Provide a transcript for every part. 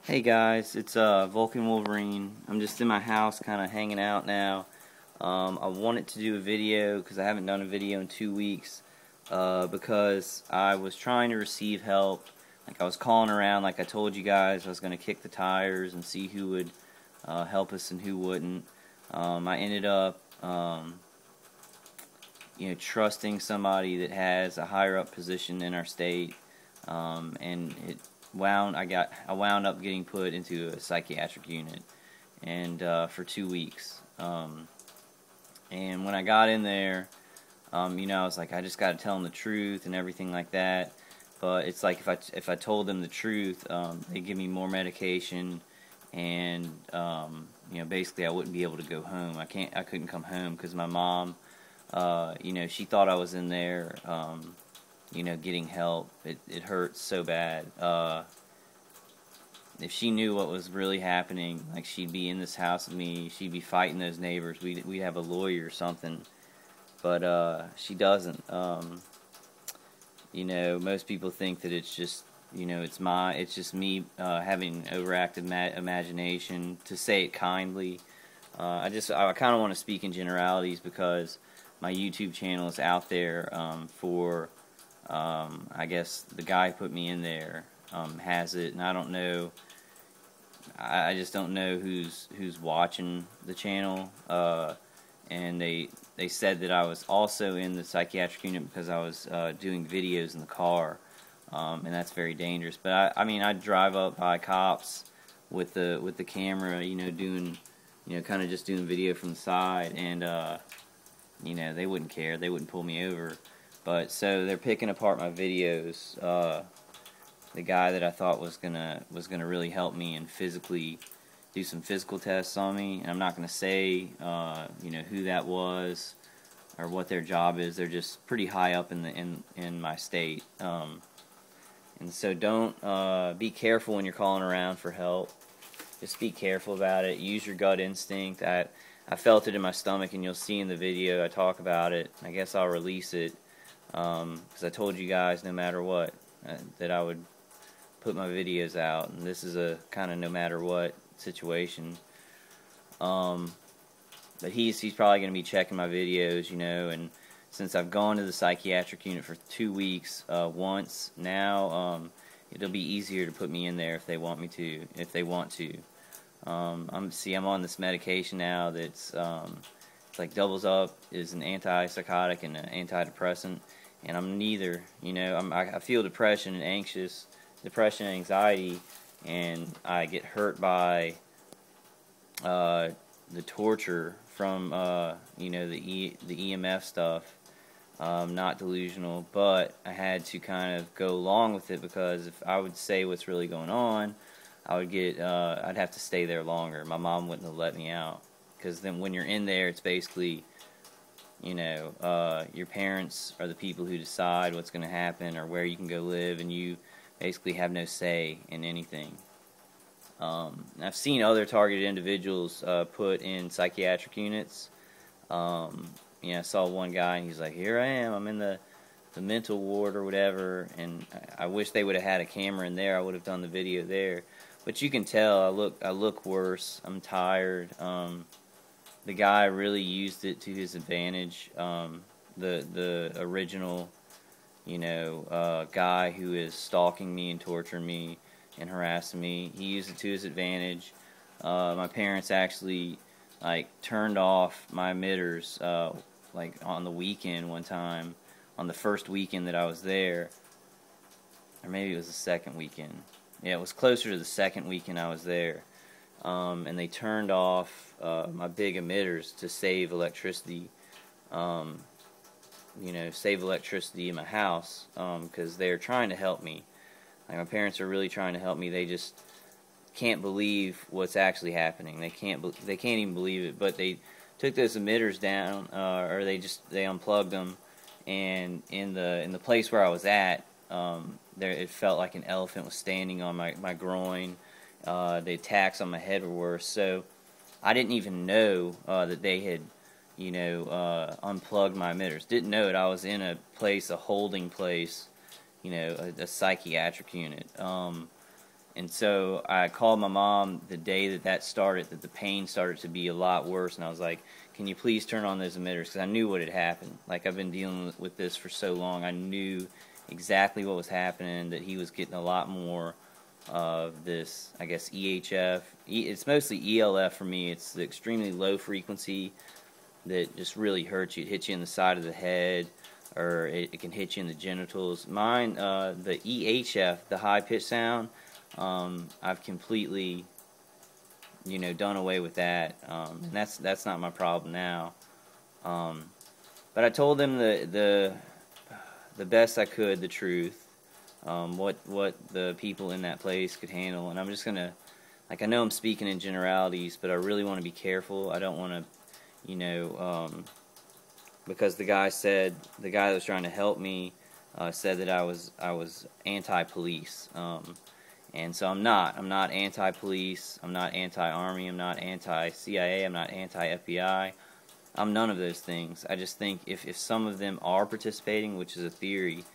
Hey guys, it's Vulcan Wolverine. I'm just in my house kind of hanging out now. I wanted to do a video because I haven't done a video in 2 weeks because I was trying to receive help. Like I was calling around, like I told you guys, I was going to kick the tires and see who would help us and who wouldn't. I ended up trusting somebody that has a higher up position in our state, and I wound up getting put into a psychiatric unit, and for 2 weeks. And when I got in there, I was like, I just got to tell them the truth and everything like that. But it's like if I told them the truth, they give me more medication, and basically I wouldn't be able to go home. I couldn't come home because my mom, she thought I was in there, getting help. It hurts so bad. If she knew what was really happening, like she'd be in this house with me, she'd be fighting those neighbors. We'd have a lawyer or something, but she doesn't. Most people think that it's just it's just me having overactive imagination, to say it kindly. I kind of want to speak in generalities because my YouTube channel is out there for I guess the guy who put me in there has it, and I don't know. I just don't know who's watching the channel. And they said that I was also in the psychiatric unit because I was doing videos in the car, and that's very dangerous. But I drive up by cops with the camera, doing kind of just doing video from the side, and they wouldn't care. They wouldn't pull me over. But so they're picking apart my videos. The guy that I thought was gonna really help me and physically do some physical tests on me, and I'm not gonna say who that was or what their job is. They're just pretty high up in my state, and so don't be careful when you're calling around for help. Just be careful about it. Use your gut instinct. I felt it in my stomach, and you'll see in the video I talk about it. I guess I'll release it because I told you guys no matter what that I would put my videos out, and this is a kind of no matter what situation. But he's probably going to be checking my videos, and since I've gone to the psychiatric unit for 2 weeks once now, it'll be easier to put me in there if they want me to, if they want to. I'm on this medication now that's it's like doubles up as an antipsychotic and an antidepressant, and I'm neither. I feel depression and anxiety, and I get hurt by the torture from the EMF stuff. Not delusional, but I had to kind of go along with it because if I would say what's really going on, I'd have to stay there longer. My mom wouldn't have let me out, because then when you're in there, it's basically your parents are the people who decide what's going to happen or where you can go live, and you basically have no say in anything. I've seen other targeted individuals put in psychiatric units. I saw one guy, and he's like, "Here I am. I'm in the mental ward or whatever." And I wish they would have had a camera in there. I would have done the video there. But you can tell I look worse. I'm tired. The guy really used it to his advantage. The original guy who is stalking me and torturing me and harassing me, he used it to his advantage. My parents actually turned off my emitters on the weekend one time, on the first weekend that I was there, or maybe it was the second weekend. Yeah, it was closer to the second weekend I was there, and they turned off my big emitters to save electricity. Save electricity in my house, because they're trying to help me. My parents are really trying to help me. They just can't believe what's actually happening. They can't even believe it. But they took those emitters down, or they unplugged them, and in the place where I was at, it felt like an elephant was standing on my groin. The attacks on my head were worse. So I didn't even know that they had unplugged my emitters. Didn't know it. I was in a holding place, a psychiatric unit. And so I called my mom the day that started, that the pain started to be a lot worse, and I was like, can you please turn on those emitters? Because I knew what had happened. Like, I've been dealing with this for so long. I knew exactly what was happening, that he was getting a lot more of this, I guess, EHF. It's mostly ELF for me. It's the extremely low frequency that just really hurts you. It hits you in the side of the head, or it can hit you in the genitals. Mine, the EHF, the high-pitched sound, I've completely, done away with that, and that's not my problem now. But I told them the best I could, the truth, what the people in that place could handle, and I'm just gonna, like, I know I'm speaking in generalities, but I really want to be careful. I don't want to, because the guy that was trying to help me said that I was anti-police. And so I'm not anti-police, I'm not anti-army, I'm not anti-CIA, I'm not anti-FBI. I'm none of those things. I just think if some of them are participating, which is a theory,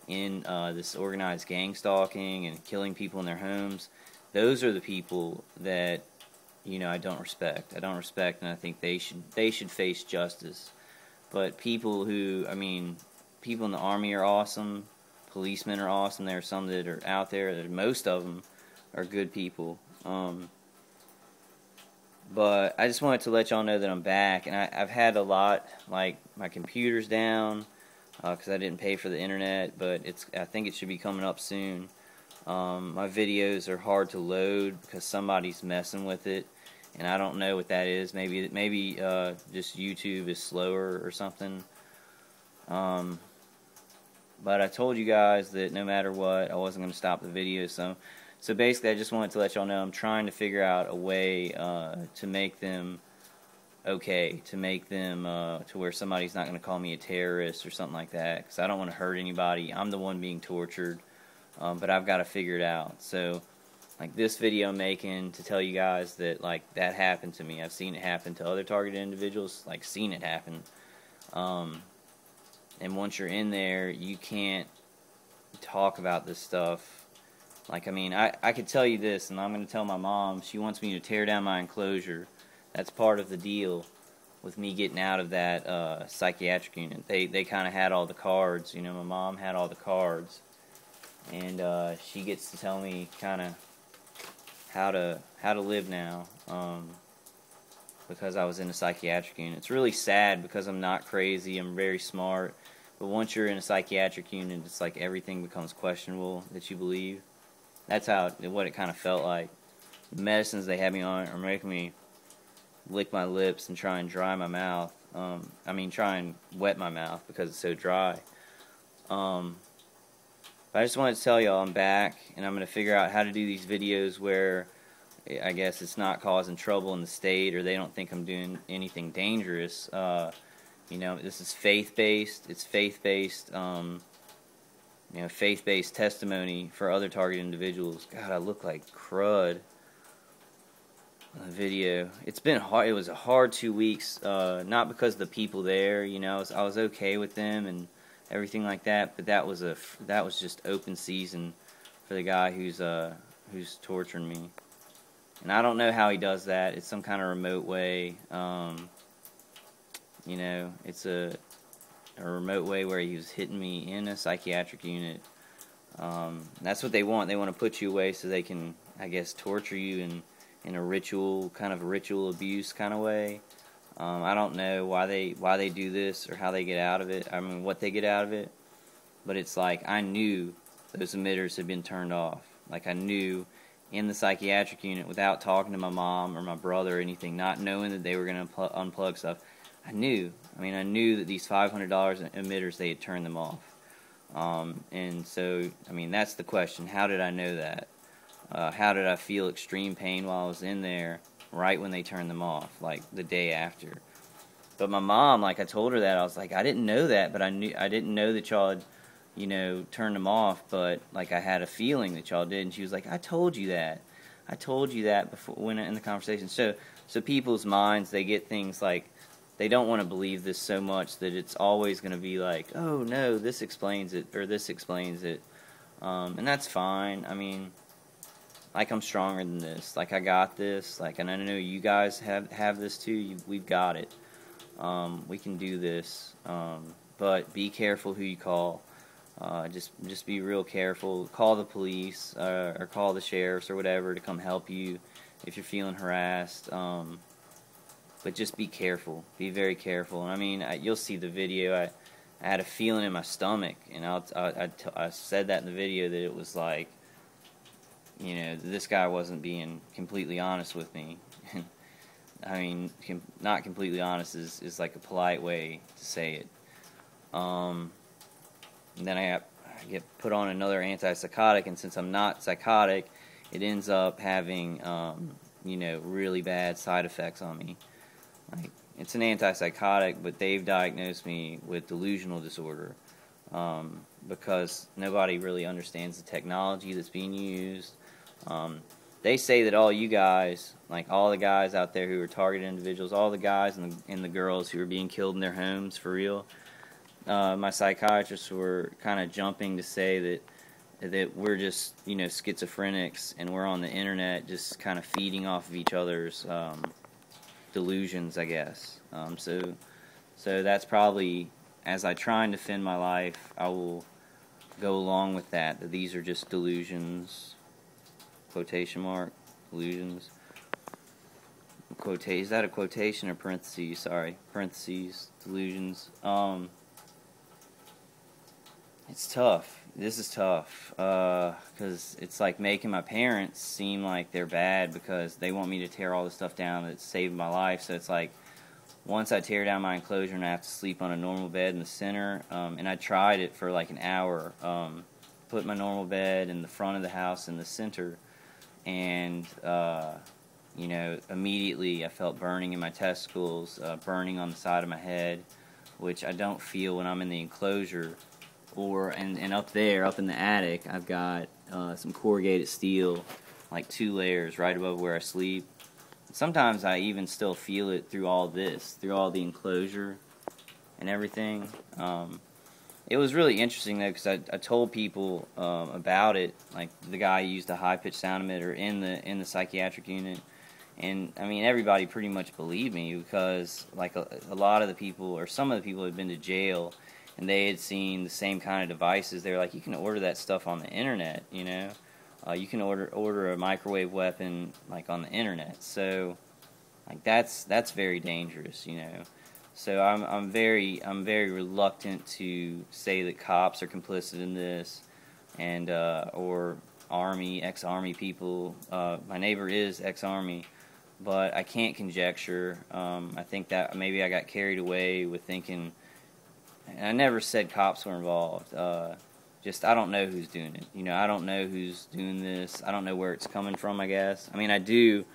in this organized gang stalking and killing people in their homes, those are the people that, I don't respect. I don't respect, and I think they should face justice. But people who, people in the army are awesome. Policemen are awesome. There are some that are out there. Most of them are good people. But I just wanted to let y'all know that I'm back. And I've had a lot, like, my computer's down because I didn't pay for the internet. But I think it should be coming up soon. My videos are hard to load because somebody's messing with it. And I don't know what that is. Maybe just YouTube is slower or something. But I told you guys that no matter what, I wasn't going to stop the video. So basically, I just wanted to let y'all know I'm trying to figure out a way to make them okay, to make them to where somebody's not going to call me a terrorist or something like that, because I don't want to hurt anybody. I'm the one being tortured, but I've got to figure it out. So, like, this video I'm making to tell you guys that, like, that happened to me. I've seen it happen to other targeted individuals, like, seen it happen. And once you're in there, you can't talk about this stuff. Like, I could tell you this, and I'm going to tell my mom. She wants me to tear down my enclosure. That's part of the deal with me getting out of that psychiatric unit. They kind of had all the cards. My mom had all the cards. And she gets to tell me kind of how to live now, because I was in a psychiatric unit. It's really sad because I'm not crazy. I'm very smart. But once you're in a psychiatric unit, it's like everything becomes questionable that you believe. That's what it kind of felt like. The medicines they had me on are making me lick my lips and try and dry my mouth. Try and wet my mouth because it's so dry. But I just wanted to tell y'all I'm back, and I'm going to figure out how to do these videos where I guess it's not causing trouble in the state, or they don't think I'm doing anything dangerous. This is faith-based. It's faith-based, faith-based testimony for other targeted individuals. God, I look like crud on the video. It's been hard. It was a hard 2 weeks, not because of the people there. I was okay with them and everything like that, but that was just open season for the guy who's torturing me. And I don't know how he does that. It's some kind of remote way. It's a remote way where he was hitting me in a psychiatric unit. That's what they want. They want to put you away so they can, I guess, torture you in a ritual abuse kind of way. I don't know why they do this or how they get out of it. What they get out of it. But it's like, I knew those emitters had been turned off. Like, I knew in the psychiatric unit, without talking to my mom or my brother or anything, not knowing that they were going to unplug stuff. I knew that these $500 emitters, they had turned them off. And so, that's the question. How did I know that? How did I feel extreme pain while I was in there right when they turned them off, like the day after? But my mom, like, I told her that. I was like, I didn't know that, but I didn't know that y'all had, turned them off, but, like, I had a feeling that y'all did. And she was like, I told you that. I told you that before, when in the conversation. So people's minds, they get things like, they don't want to believe this so much that it's always going to be like, oh no, this explains it, or this explains it. And that's fine. like I'm stronger than this, like I got this, like, and I know you guys have this too. We've got it. We can do this. But be careful who you call. Just be real careful. Call the police or call the sheriffs or whatever to come help you if you're feeling harassed. But just be careful. Be very careful. And I mean, you'll see the video. I had a feeling in my stomach, and I said that in the video, that it was like, you know, this guy wasn't being completely honest with me. I mean, not completely honest is like a polite way to say it. And then I get put on another antipsychotic, and since I'm not psychotic, it ends up having, you know, really bad side effects on me. Like, it's an antipsychotic, but they've diagnosed me with delusional disorder, because nobody really understands the technology that's being used. They say that all you guys, like all the guys out there who are targeted individuals, all the guys and the girls who are being killed in their homes for real, my psychiatrists were kind of jumping to say that we're just, you know, schizophrenics, and we're on the internet just kind of feeding off of each other's delusions, I guess. So that's probably, as I try and defend my life, I will go along with that these are just delusions. Quotation mark, delusions. Is that a quotation or parentheses? Sorry, parentheses, delusions. It's tough. This is tough, because it's like making my parents seem like they're bad because they want me to tear all the stuff down that saved my life. So it's like, once I tear down my enclosure and I have to sleep on a normal bed in the center, and I tried it for like an hour, put my normal bed in the front of the house in the center, and you know, immediately I felt burning in my testicles, burning on the side of my head, which I don't feel when I'm in the enclosure. And up there, up in the attic, I've got some corrugated steel, like 2 layers right above where I sleep. Sometimes I even still feel it through all this, through all the enclosure and everything. It was really interesting though, because I told people about it. Like, the guy used a high-pitched sound emitter in the psychiatric unit, and I mean, everybody pretty much believed me, because like a lot of the people, or some of the people, had been to jail, and they had seen the same kind of devices. They were like, you can order that stuff on the internet, you know. You can order a microwave weapon like on the internet. So like that's very dangerous, you know. So I'm very reluctant to say that cops are complicit in this, and or ex-army people. My neighbor is ex-army, but I can't conjecture. I think that maybe I got carried away with thinking, and I never said cops were involved. Just, I don't know who's doing it. You know, I don't know who's doing this. I don't know where it's coming from, I guess. I mean, I do.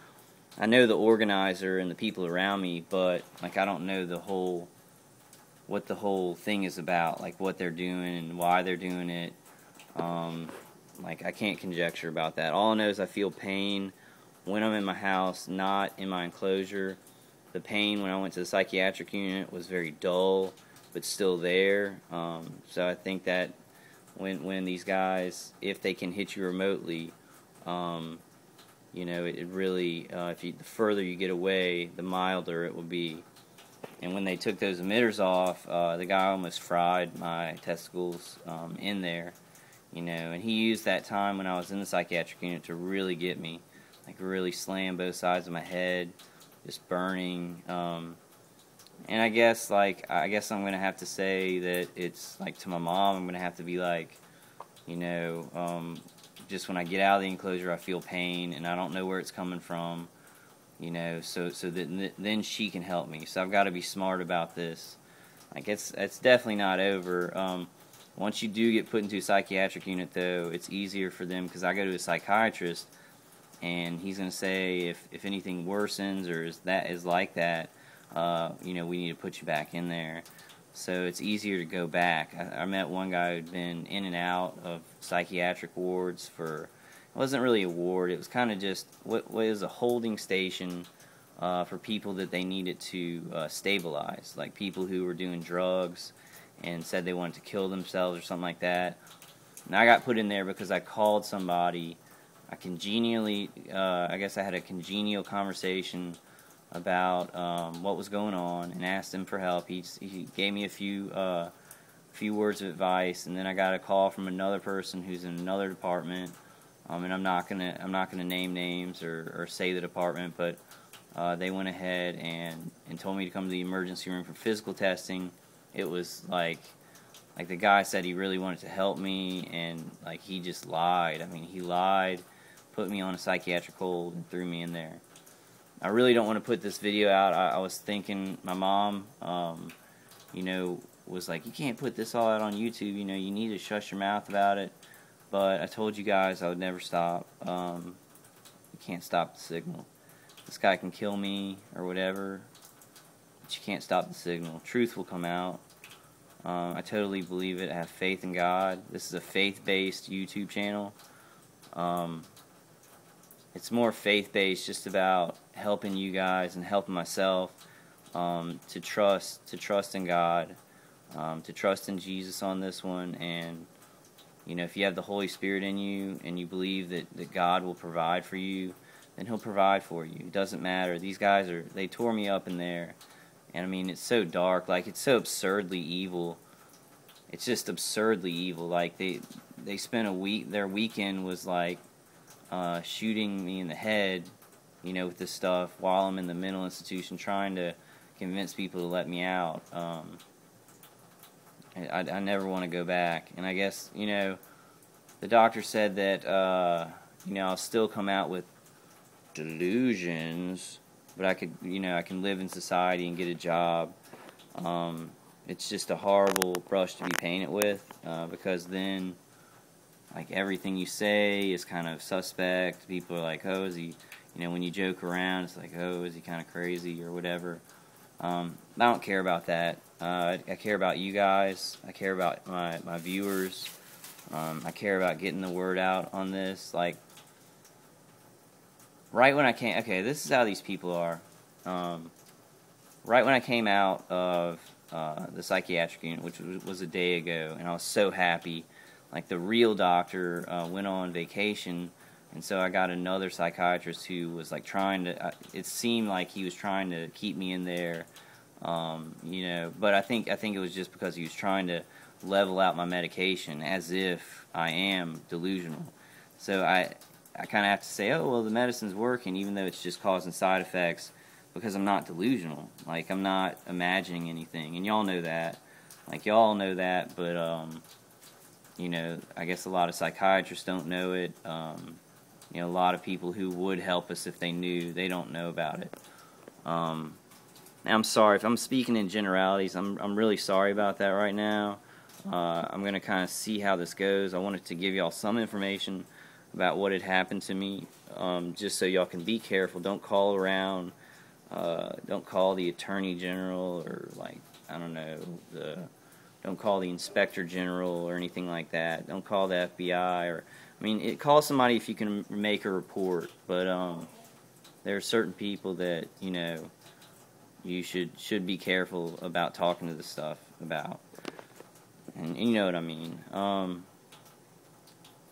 I know the organizer and the people around me, but like, I don't know what the whole thing is about, like what they're doing and why they're doing it. Like, I can't conjecture about that. All I know is I feel pain when I'm in my house, not in my enclosure. The pain when I went to the psychiatric unit was very dull, but still there. So I think that when these guys, if they can hit you remotely, you know, it really, the further you get away, the milder it will be. And when they took those emitters off, the guy almost fried my testicles in there, you know. And he used that time when I was in the psychiatric unit to really get me, like really slam both sides of my head, just burning. And I guess I'm going to have to say that it's like, to my mom, I'm going to have to be like, you know, just when I get out of the enclosure, I feel pain, and I don't know where it's coming from, you know, so that then she can help me. So I've got to be smart about this. Like, it's definitely not over. Once you do get put into a psychiatric unit, though, it's easier for them, because I go to a psychiatrist, and he's going to say if anything worsens or is like that, you know, we need to put you back in there. So it's easier to go back. I met one guy who'd been in and out of psychiatric wards for, it wasn't really a ward, it was kind of just what is a holding station for people that they needed to stabilize, like people who were doing drugs and said they wanted to kill themselves or something like that. And I got put in there because I called somebody I guess I had a congenial conversation about what was going on and asked him for help. He gave me a few words of advice, and then I got a call from another person who's in another department. And I'm not gonna name names or say the department, but they went ahead and told me to come to the emergency room for physical testing. It was like the guy said he really wanted to help me, and like he just lied. I mean, he lied, put me on a psychiatric hold, and threw me in there. I really don't want to put this video out. I was thinking, my mom, you know, was like, you can't put this all out on YouTube. You know, you need to shush your mouth about it. But I told you guys I would never stop. You can't stop the signal. This guy can kill me or whatever, but you can't stop the signal. Truth will come out. I totally believe it. I have faith in God. This is a faith-based YouTube channel. It's more faith-based, just about helping you guys and helping myself to trust in God, to trust in Jesus on this one. And you know, if you have the Holy Spirit in you and you believe that God will provide for you, then He'll provide for you. It doesn't matter. These guys they tore me up in there. And I mean, it's so dark, like it's so absurdly evil. It's just absurdly evil. Like they spent a week, their weekend was like shooting me in the head, you know, with this stuff while I'm in the mental institution, trying to convince people to let me out. I never want to go back. And I guess, you know, the doctor said that you know, I'll still come out with delusions, but I could, you know, I can live in society and get a job. It's just a horrible brush to be painted with, because then, like, everything you say is kind of suspect. People are like, oh, is he, you know, when you joke around, it's like, oh, is he kind of crazy or whatever. I don't care about that. I care about you guys. I care about my viewers. I care about getting the word out on this. Like, right when I came, okay, this is how these people are. Right when I came out of the psychiatric unit, which was a day ago, and I was so happy. Like, the real doctor went on vacation, and so I got another psychiatrist who was like trying to. It seemed like he was trying to keep me in there, you know. But I think it was just because he was trying to level out my medication, as if I am delusional. So I kind of have to say, oh, well, the medicine's working, even though it's just causing side effects, because I'm not delusional. Like, I'm not imagining anything, and y'all know that. Like, y'all know that, but you know, I guess a lot of psychiatrists don't know it. You know, a lot of people who would help us if they knew, they don't know about it. I'm sorry if I'm speaking in generalities. I'm really sorry about that right now. I'm gonna kind of see how this goes. I wanted to give y'all some information about what had happened to me, just so y'all can be careful. Don't call around. Don't call the Attorney General, or, like, I don't know, don't call the Inspector General or anything like that. Don't call the FBI, or, I mean, call somebody if you can make a report. But there are certain people that, you know, you should be careful about talking to this stuff about, and you know what I mean.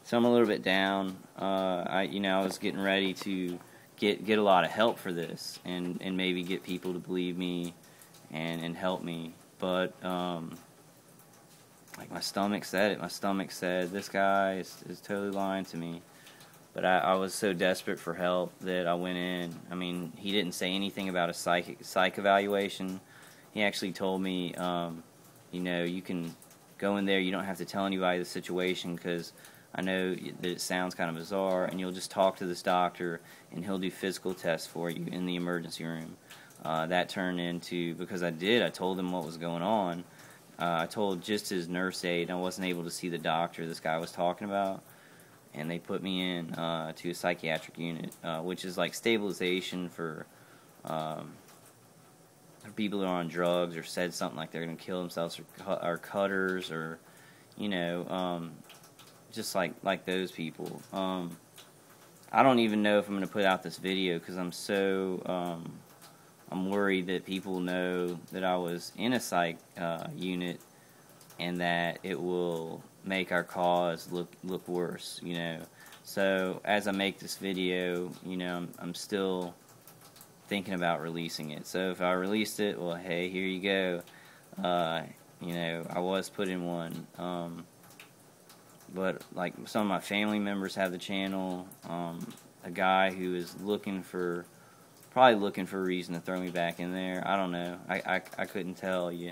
So I'm a little bit down. I was getting ready to get a lot of help for this, and maybe get people to believe me and help me, but like, my stomach said it. My stomach said, this guy is totally lying to me. But I was so desperate for help that I went in. I mean, he didn't say anything about a psych evaluation. He actually told me, you know, you can go in there, you don't have to tell anybody the situation, because I know that it sounds kind of bizarre, and you'll just talk to this doctor, and he'll do physical tests for you in the emergency room. That turned into, because I told him what was going on. I told just his nurse aide. I wasn't able to see the doctor this guy was talking about, and they put me in to a psychiatric unit, which is like stabilization for people that are on drugs, or said something like they're going to kill themselves, or cutters, or, you know, just like those people. I don't even know if I'm going to put out this video, because I'm so I'm worried that people know that I was in a psych unit, and that it will make our cause look worse, you know. So as I make this video, you know, I'm still thinking about releasing it. So if I released it, well, hey, here you go. You know, I was put in one. But like some of my family members have the channel. A guy who is probably looking for a reason to throw me back in there. I don't know. I couldn't tell you.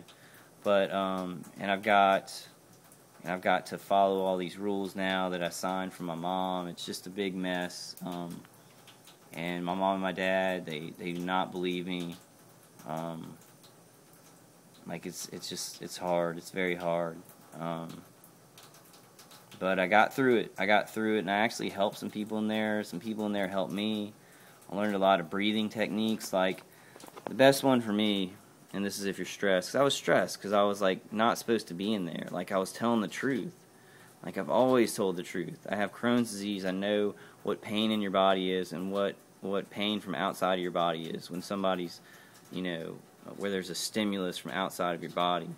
But and I've got to follow all these rules now that I signed from my mom. It's just a big mess. And my mom and my dad, they do not believe me. Like it's hard. It's very hard. But I got through it. And I actually helped some people in there. Some people in there helped me. I learned a lot of breathing techniques. Like the best one for me, and this is if you're stressed, because I was stressed because I was like not supposed to be in there. Like I was telling the truth. Like I've always told the truth. I have Crohn's disease. I know what pain in your body is and what pain from outside of your body is when somebody's, you know, where there's a stimulus from outside of your body.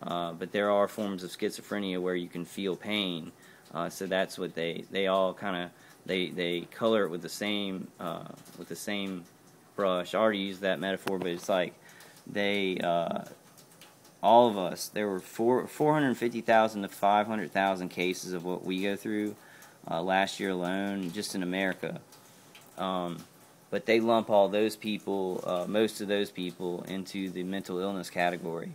But there are forms of schizophrenia where you can feel pain. So that's what they all kind of they color it with the same brush. I already used that metaphor, but it's like they all of us. There were 450,000 to 500,000 cases of what we go through last year alone, just in America. But they lump all those people, most of those people, into the mental illness category.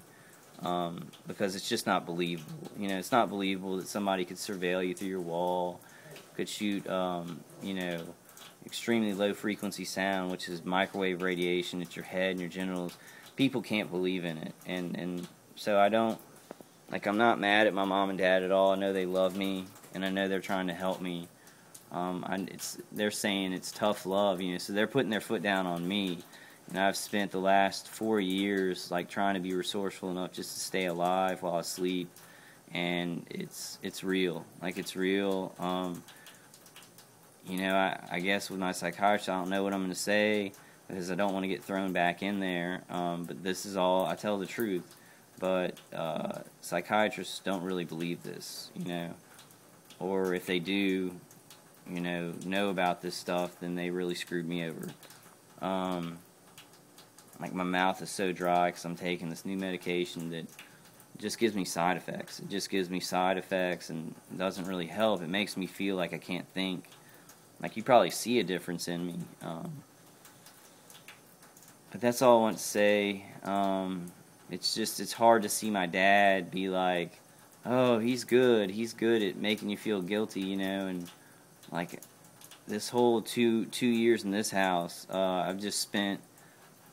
Because it's just not believable. You know, it's not believable that somebody could surveil you through your wall, could shoot, you know, extremely low frequency sound, which is microwave radiation at your head and your genitals. People can't believe in it, and so I don't, like, I'm not mad at my mom and dad at all. I know they love me, and I know they're trying to help me. They're saying it's tough love, you know, so they're putting their foot down on me. And I've spent the last 4 years like trying to be resourceful enough just to stay alive while I sleep, and it's real. Like it's real. You know, I guess with my psychiatrist, I don't know what I'm going to say because I don't want to get thrown back in there. But this is all I tell the truth. But psychiatrists don't really believe this, you know, or if they do, you know about this stuff, then they really screwed me over. Like my mouth is so dry because I'm taking this new medication that just gives me side effects. It just gives me side effects and doesn't really help. It makes me feel like I can't think. Like you probably see a difference in me. But that's all I want to say. It's hard to see my dad be like, oh, he's good at making you feel guilty, you know, and like this whole two years in this house, I've just spent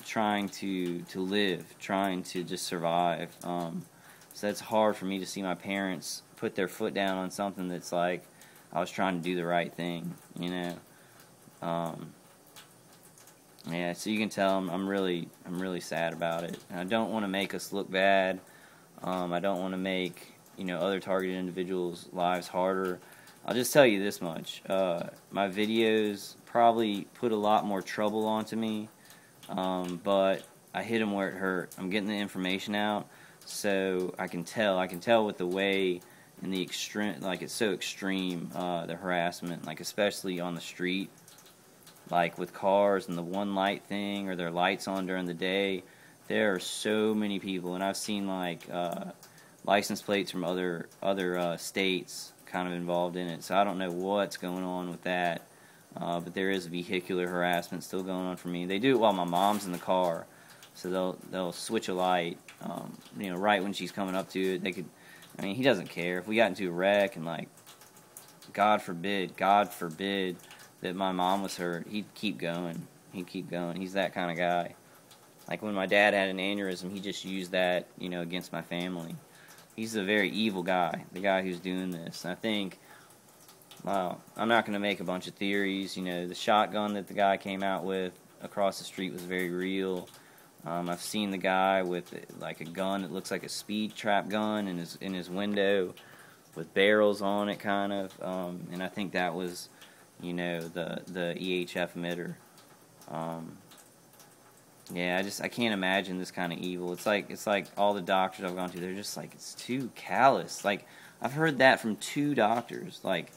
trying to live, trying to just survive. So it's hard for me to see my parents put their foot down on something that's like I was trying to do the right thing, you know. Yeah, so you can tell I'm really sad about it. And I don't want to make us look bad. I don't want to make, you know, other targeted individuals' lives harder. I'll just tell you this much. My videos probably put a lot more trouble onto me. But I hit them where it hurt. I'm getting the information out, so I can tell with the way and the extreme, like it's so extreme, the harassment, like especially on the street, like with cars and the one light thing or their lights on during the day. There are so many people, and I've seen like license plates from other states kind of involved in it. So I don't know what's going on with that. But there is vehicular harassment still going on for me. They do it while my mom's in the car, so they'll switch a light, you know, right when she's coming up to it. They could, I mean, he doesn't care if we got into a wreck and like, God forbid that my mom was hurt. He'd keep going. He's that kind of guy. Like when my dad had an aneurysm, he just used that, you know, against my family. He's a very evil guy, the guy who's doing this. And I think. Wow, I'm not going to make a bunch of theories. You know, the shotgun that the guy came out with across the street was very real. I've seen the guy with like a gun that looks like a speed trap gun in his window with barrels on it, kind of. And I think that was, you know, the EHF emitter. Yeah, I can't imagine this kind of evil. It's like all the doctors I've gone to, they're just like, it's too callous. Like I've heard that from 2 doctors. Like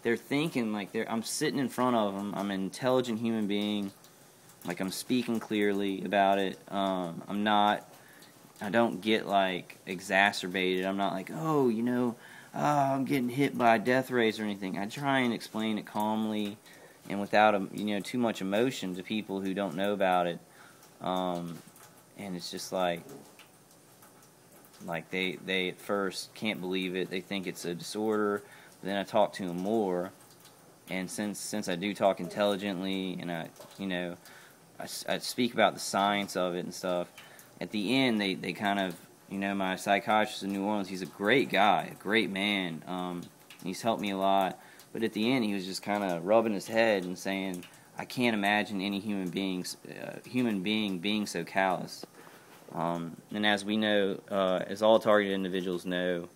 they're thinking like I'm sitting in front of them. I'm an intelligent human being. Like, I'm speaking clearly about it. I don't get like exacerbated. I'm not like, oh, I'm getting hit by a death race or anything. I try and explain it calmly and without too much emotion to people who don't know about it. And it's just like they at first can't believe it. They think it's a disorder. But then I talk to them more, and since I do talk intelligently, and I speak about the science of it and stuff. At the end, they kind of, my psychiatrist in New Orleans, he's a great guy, a great man. He's helped me a lot. But at the end, he was just kind of rubbing his head and saying, I can't imagine any human being being so callous. And as we know, as all targeted individuals know,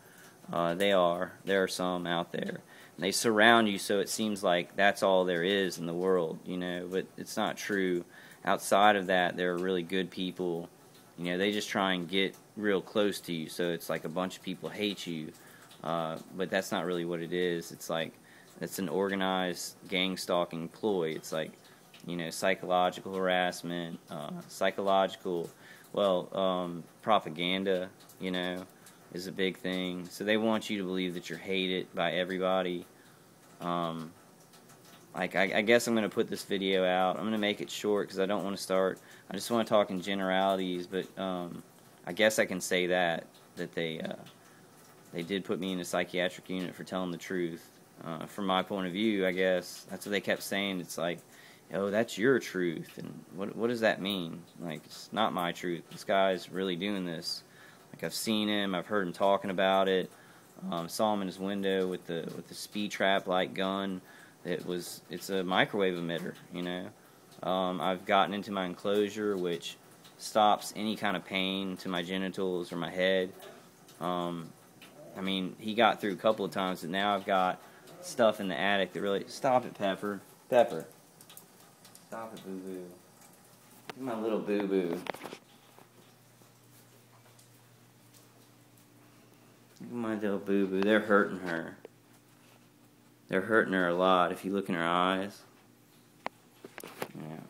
there are some out there. And they surround you, so it seems like that's all there is in the world, but it's not true. Outside of that, there are really good people. They just try and get real close to you, so it's like a bunch of people hate you, but that's not really what it is. It's like, it's an organized gang stalking ploy. It's like, psychological harassment, propaganda, is a big thing. So they want you to believe that you're hated by everybody. I guess I'm going to put this video out. I'm going to make it short because I don't want to start. I just want to talk in generalities, but I guess I can say that they did put me in a psychiatric unit for telling the truth. From my point of view, I guess that's what they kept saying. It's like, oh, that's your truth, and what does that mean? Like, it's not my truth. This guy's really doing this. Like, I've seen him. I've heard him talking about it. Saw him in his window with the speed trap like gun. It's a microwave emitter, I've gotten into my enclosure, which stops any kind of pain to my genitals or my head. He got through a couple of times, but now I've got stuff in the attic that really... Stop it, Pepper. Pepper. Stop it, boo-boo. My little boo-boo. Look at my little boo-boo. They're hurting her. They're hurting her a lot if you look in her eyes. Yeah.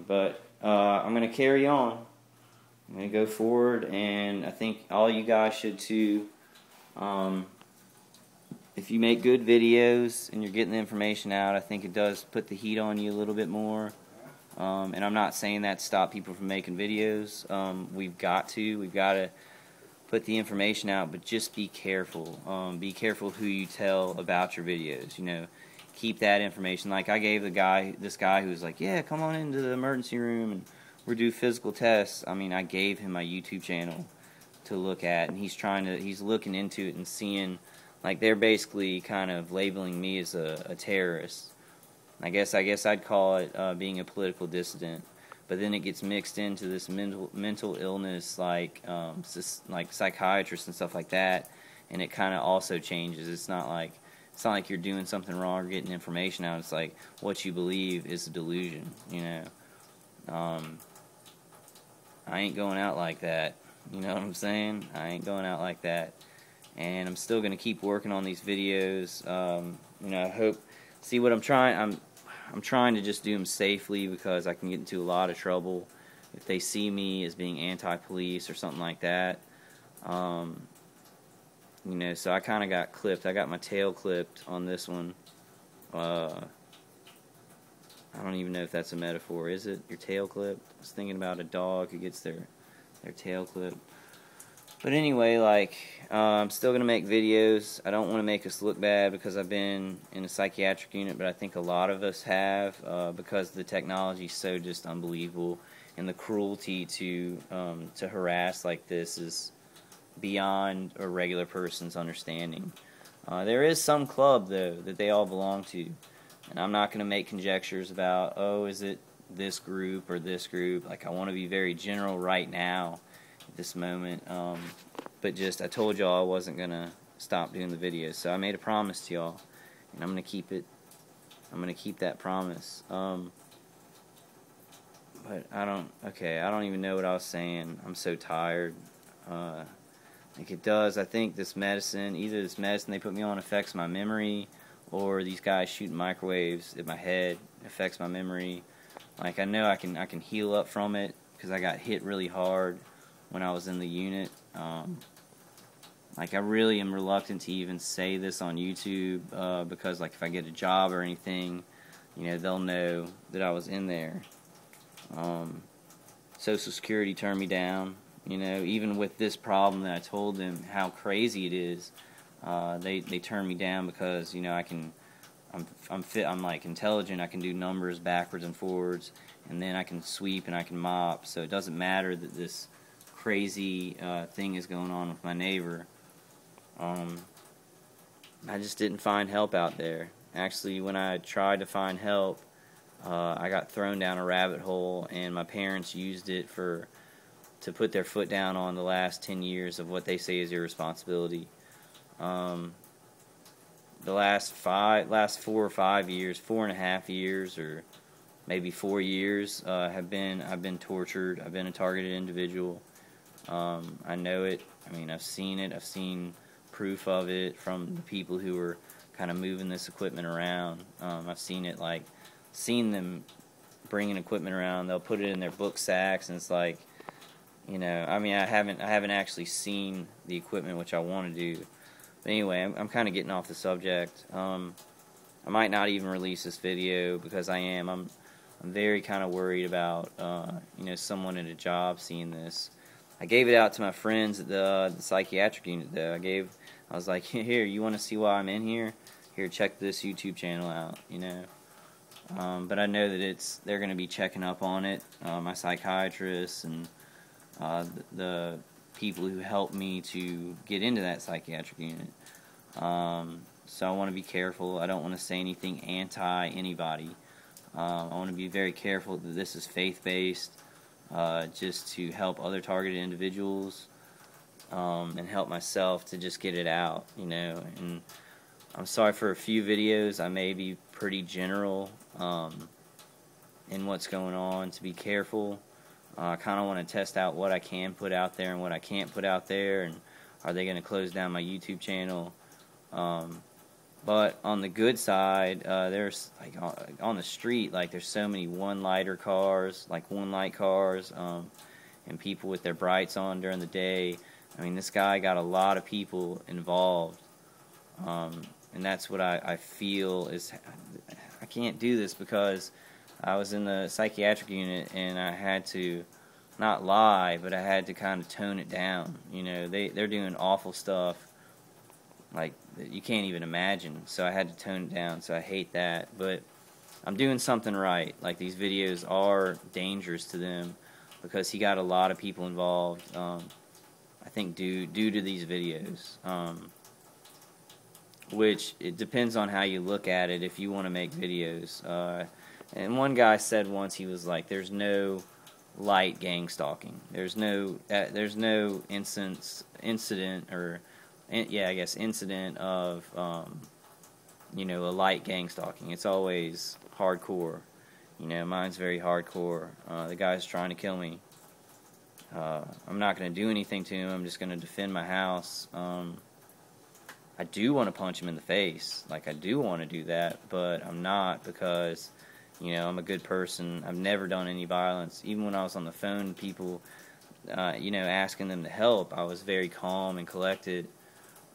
But I'm going to carry on. I'm going to go forward, and I think all you guys should too. If you make good videos and you're getting the information out, I think it does put the heat on you a little bit more. And I'm not saying that to stop people from making videos. We've got to put the information out, but just be careful. Be careful who you tell about your videos. Keep that information. Like, I gave this guy who was like, yeah, come on into the emergency room and we'll do physical tests. I gave him my YouTube channel to look at, and he's looking into it and seeing, like, they're basically kind of labeling me as a terrorist. I guess I'd call it being a political dissident. But then it gets mixed into this mental illness, like psychiatrists and stuff like that, and it kind of also changes. It's not like you're doing something wrong or getting information out. It's like what you believe is a delusion. I ain't going out like that. You know what I'm saying? I ain't going out like that, and I'm still gonna keep working on these videos. I hope. See what I'm trying. I'm trying to just do them safely because I can get into a lot of trouble if they see me as being anti-police or something like that. So I kind of got clipped. I got my tail clipped on this one. I don't even know if that's a metaphor. Is it? Your tail clipped? I was thinking about a dog who gets their tail clipped. But anyway, I'm still going to make videos. I don't want to make us look bad because I've been in a psychiatric unit, but I think a lot of us have because the technology is so just unbelievable, and the cruelty to harass like this is beyond a regular person's understanding. There is some club, though, that they all belong to, and I'm not going to make conjectures about, oh, is it this group or this group. Like, I want to be very general right now at this moment, but just I told y'all I wasn't going to stop doing the videos, so I made a promise to y'all, and I'm going to keep it. I'm going to keep that promise. But I don't even know what I was saying. I'm so tired. Like, it does, I think this medicine, either this medicine they put me on affects my memory, or these guys shooting microwaves at my head. It affects my memory. Like, I know I can heal up from it because I got hit really hard when I was in the unit. Like, I really am reluctant to even say this on YouTube because, like, if I get a job or anything, you know, they'll know that I was in there. Social Security turned me down. You know, even with this problem that I told them how crazy it is, they turned me down because, you know, I'm fit. I'm like intelligent. I can do numbers backwards and forwards, and then I can sweep and I can mop. So it doesn't matter that this crazy thing is going on with my neighbor. I just didn't find help out there. Actually, when I tried to find help, I got thrown down a rabbit hole, and my parents used it to put their foot down on the last 10 years of what they say is irresponsibility. The last 4 or 5 years, 4.5 years, or maybe 4 years, I've been tortured. I've been a targeted individual. I know it. I mean, I've seen it. I've seen proof of it from the people who were kind of moving this equipment around. I've seen them bringing equipment around. They'll put it in their book sacks, and it's like, you know, I mean, I haven't actually seen the equipment, which I want to do. But anyway, I'm kind of getting off the subject. I might not even release this video because I'm very kind of worried about you know, someone at a job seeing this. I gave it out to my friends at the psychiatric unit, though. I was like, here, you want to see why I'm in here? Here, check this YouTube channel out, you know. But I know that they're going to be checking up on it. My psychiatrist and the people who helped me to get into that psychiatric unit. So I want to be careful. I don't want to say anything anti-anybody. I want to be very careful that this is faith-based, just to help other targeted individuals, and help myself to just get it out, you know. And I'm sorry for a few videos. I may be pretty general in what's going on, to be careful. I kind of want to test out what I can put out there and what I can't put out there, and are they going to close down my YouTube channel? But on the good side, there's like on the street, like there's so many one-lighter cars, like one-light cars, and people with their brights on during the day. I mean, this guy got a lot of people involved, and that's what I feel is, I can't do this because I was in the psychiatric unit and I had to not lie, but I had to kind of tone it down. You know, they're doing awful stuff like that you can't even imagine, so I had to tone it down. So I hate that, but I'm doing something right. Like, these videos are dangerous to them because he got a lot of people involved, I think due to these videos, which it depends on how you look at it if you want to make videos. And one guy said once, he was like, there's no light gang stalking. There's no incident of you know, a light gang stalking. It's always hardcore. You know, mine's very hardcore. The guy's trying to kill me. I'm not going to do anything to him. I'm just going to defend my house. I do want to punch him in the face. Like, I do want to do that, but I'm not, because, you know, I'm a good person. I've never done any violence. Even when I was on the phone to people, you know, asking them to help, I was very calm and collected.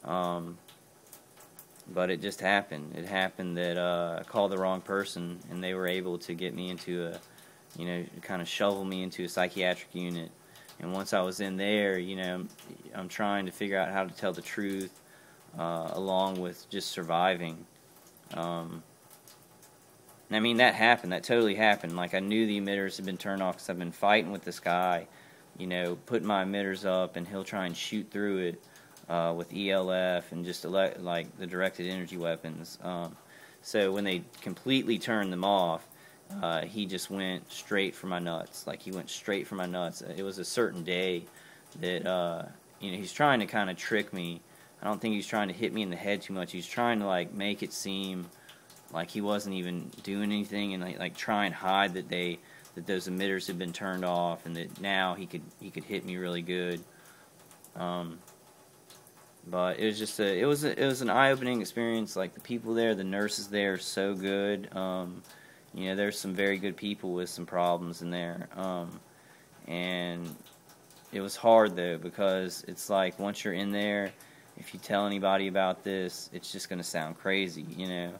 But it just happened. It happened that I called the wrong person, and they were able to get me into a, you know, kind of shovel me into a psychiatric unit. And once I was in there, you know, I'm trying to figure out how to tell the truth, along with just surviving. I mean, that happened. That totally happened. Like, I knew the emitters had been turned off because I've been fighting with this guy, you know, putting my emitters up, and he'll try and shoot through it with ELF and just like the directed energy weapons. So when they completely turned them off, he just went straight for my nuts. Like, he went straight for my nuts. It was a certain day that, you know, he's trying to kind of trick me. I don't think he's trying to hit me in the head too much. He's trying to, like, make it seem like he wasn't even doing anything, and like try and hide that those emitters had been turned off, and that now he could hit me really good. But it was just it was an eye-opening experience. Like, the people there, the nurses there are so good. You know, there's some very good people with some problems in there. And it was hard, though, because it's like, once you're in there, if you tell anybody about this, it's just going to sound crazy, you know.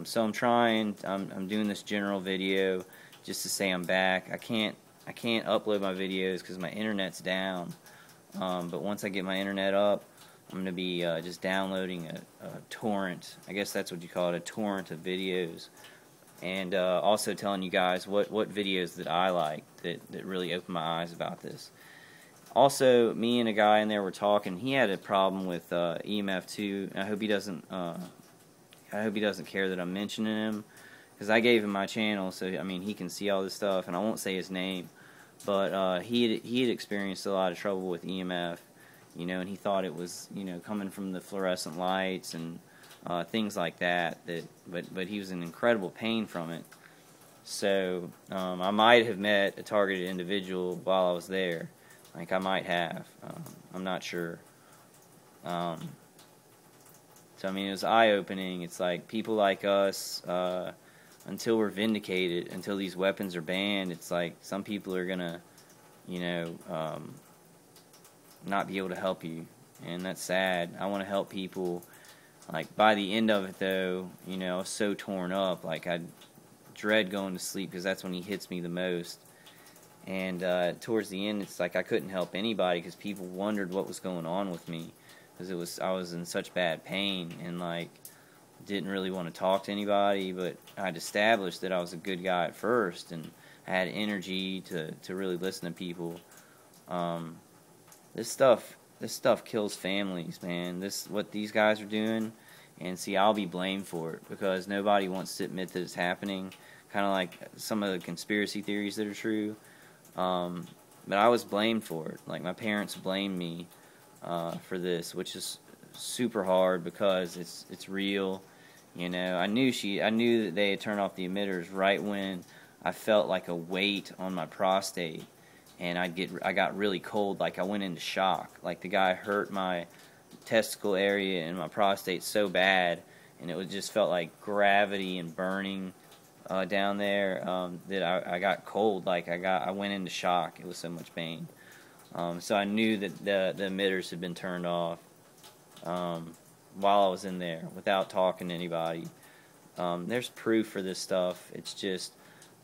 So I'm doing this general video just to say I'm back. I can't upload my videos because my internet's down. But once I get my internet up, I'm going to be just downloading a torrent. I guess that's what you call it, a torrent of videos. And also telling you guys what videos that I like that really opened my eyes about this. Also, me and a guy in there were talking. He had a problem with EMF too. I hope he doesn't care that I'm mentioning him, because I gave him my channel, so I mean, he can see all this stuff, and I won't say his name. But he had experienced a lot of trouble with EMF, you know, and he thought it was, you know, coming from the fluorescent lights and things like that. But he was in incredible pain from it. So I might have met a targeted individual while I was there. Like, I might have. I'm not sure. So I mean, it was eye-opening. It's like, people like us, until we're vindicated, until these weapons are banned, it's like some people are gonna, you know, not be able to help you, and that's sad. I want to help people. Like, by the end of it, though, you know, I was so torn up. Like, I dread going to sleep because that's when he hits me the most. And towards the end, it's like I couldn't help anybody because people wondered what was going on with me, because I was in such bad pain, and like, didn't really want to talk to anybody. But I'd established that I was a good guy at first, and I had energy to really listen to people. This stuff kills families, man. What these guys are doing, and see, I'll be blamed for it because nobody wants to admit that it's happening. Kind of like some of the conspiracy theories that are true. But I was blamed for it. Like, my parents blamed me for this, which is super hard because it's real. You know, I knew that they had turned off the emitters right when I felt like a weight on my prostate, and I got really cold. Like, I went into shock. Like, the guy hurt my testicle area and my prostate so bad, and it just felt like gravity and burning down there, that I got cold. Like, I went into shock. It was so much pain. So I knew that the emitters had been turned off while I was in there without talking to anybody. There's proof for this stuff. It's just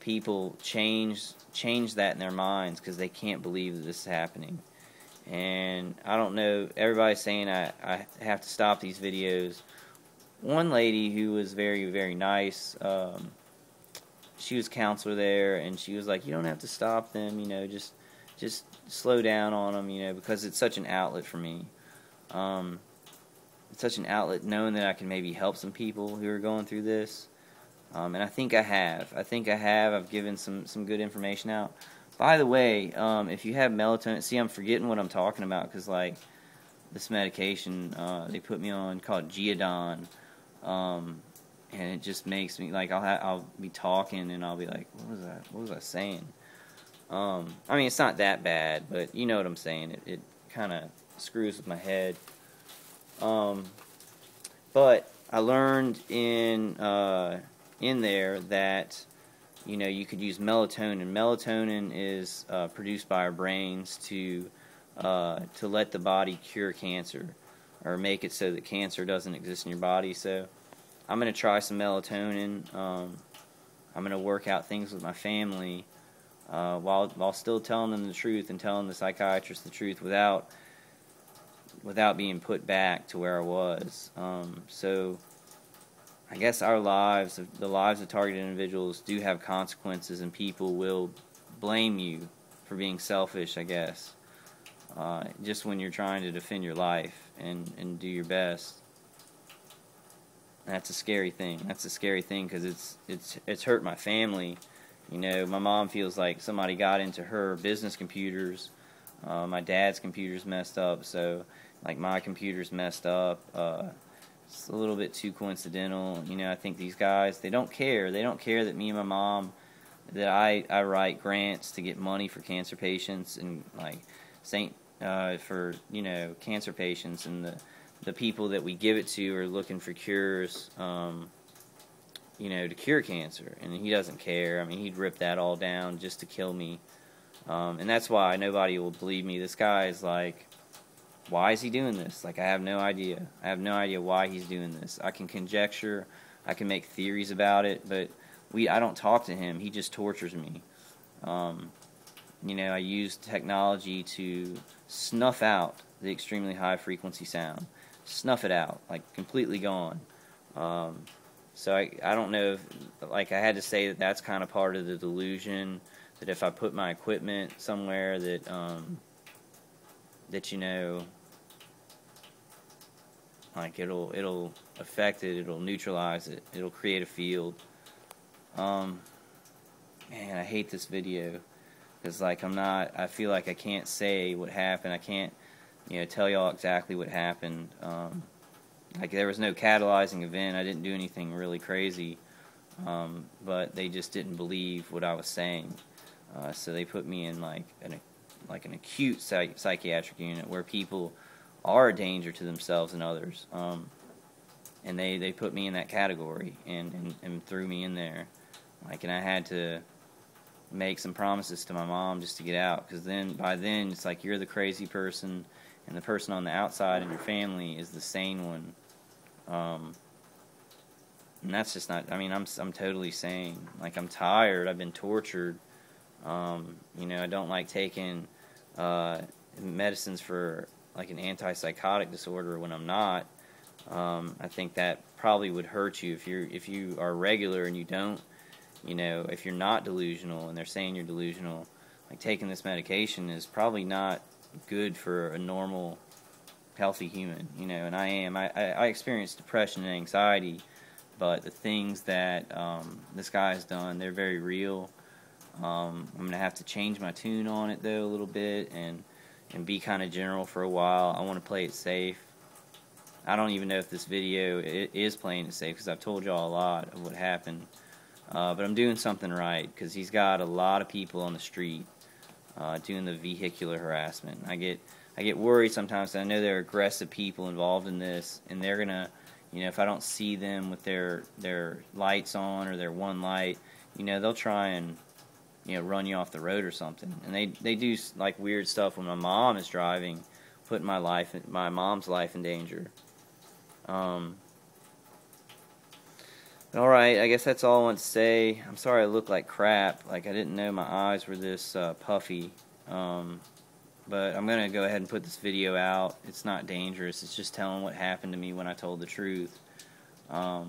people change that in their minds because they can't believe that this is happening. And I don't know, everybody's saying I have to stop these videos. One lady who was very, very nice, she was a counselor there, and she was like, you don't have to stop them, you know, just slow down on them, you know, because it's such an outlet for me. It's such an outlet knowing that I can maybe help some people who are going through this. And I think I have. I've given some good information out. By the way, if you have melatonin, see, I'm forgetting what I'm talking about because, like, this medication they put me on called Geodon, and it just makes me, like, I'll be talking and I'll be like, what was I saying? I mean, it's not that bad, but you know what I'm saying. It kind of screws with my head. But I learned in there that, you know, you could use melatonin. Melatonin is produced by our brains to let the body cure cancer, or make it so that cancer doesn't exist in your body. So I'm going to try some melatonin. I'm going to work out things with my family while still telling them the truth and telling the psychiatrist the truth without being put back to where I was. So I guess our lives, the lives of targeted individuals, do have consequences, and people will blame you for being selfish, I guess, just when you're trying to defend your life and do your best. That's a scary thing. That's a scary thing because it's hurt my family. You know, my mom feels like somebody got into her business computers. My dad's computer's messed up, so, like, my computer's messed up. It's a little bit too coincidental. You know, I think these guys, they don't care. They don't care that me and my mom, that I write grants to get money for cancer patients, and, like, for, you know, cancer patients, and the people that we give it to are looking for cures, to cure cancer, and he doesn't care. I mean, he'd rip that all down just to kill me, and that's why nobody will believe me. This guy is like, why is he doing this? Like, I have no idea. I have no idea why he's doing this. I can conjecture, I can make theories about it, but I don't talk to him. He just tortures me. I use technology to snuff out the extremely high frequency sound. Snuff it out, like completely gone. So I don't know if, like, I had to say that that's kind of part of the delusion, that if I put my equipment somewhere that, like, it'll affect it, it'll neutralize it, it'll create a field. Man, I hate this video, because, like, I feel like I can't say what happened. I can't, tell y'all exactly what happened. Like, there was no catalyzing event. I didn't do anything really crazy, but they just didn't believe what I was saying. So they put me in like an acute psychiatric unit where people are a danger to themselves and others. And they put me in that category and threw me in there. Like, and I had to make some promises to my mom just to get out, because by then it's like you're the crazy person, and the person on the outside in your family is the sane one. And that's just not, I mean, I'm totally sane. Like, I'm tired, I've been tortured. I don't like taking medicines for, like, an antipsychotic disorder when I'm not. I think that probably would hurt you if you are regular and you don't, if you're not delusional and they're saying you're delusional. Like, taking this medication is probably not good for a normal, healthy human, and I am. I experience depression and anxiety, but the things that this guy has done, they're very real. I'm going to have to change my tune on it, though, a little bit, and be kind of general for a while. I want to play it safe. I don't even know if this video is playing it safe, because I've told y'all a lot of what happened. But I'm doing something right, because he's got a lot of people on the street doing the vehicular harassment. I get worried sometimes. I know there are aggressive people involved in this, and they're gonna, if I don't see them with their lights on or their one light, they'll try and run you off the road or something. And they do like weird stuff when my mom is driving, putting my mom's life in danger. Alright, I guess that's all I want to say. I'm sorry I look like crap. Like, I didn't know my eyes were this puffy. But I'm going to go ahead and put this video out. It's not dangerous. It's just telling what happened to me when I told the truth. Now,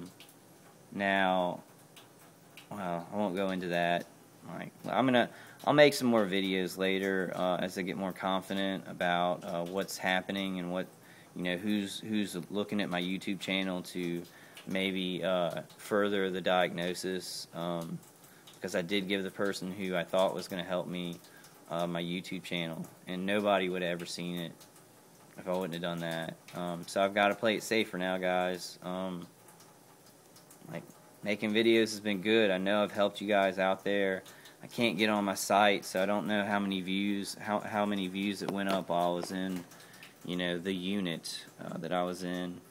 well, I won't go into that. Like, I'll make some more videos later as I get more confident about what's happening and what, who's looking at my YouTube channel to maybe further the diagnosis, because I did give the person who I thought was going to help me my YouTube channel, and nobody would have ever seen it if I wouldn't have done that. So I've got to play it safe for now, guys. Like, making videos has been good. I know I've helped you guys out there. I can't get on my site, so I don't know how many views it went up while I was in, the unit that I was in.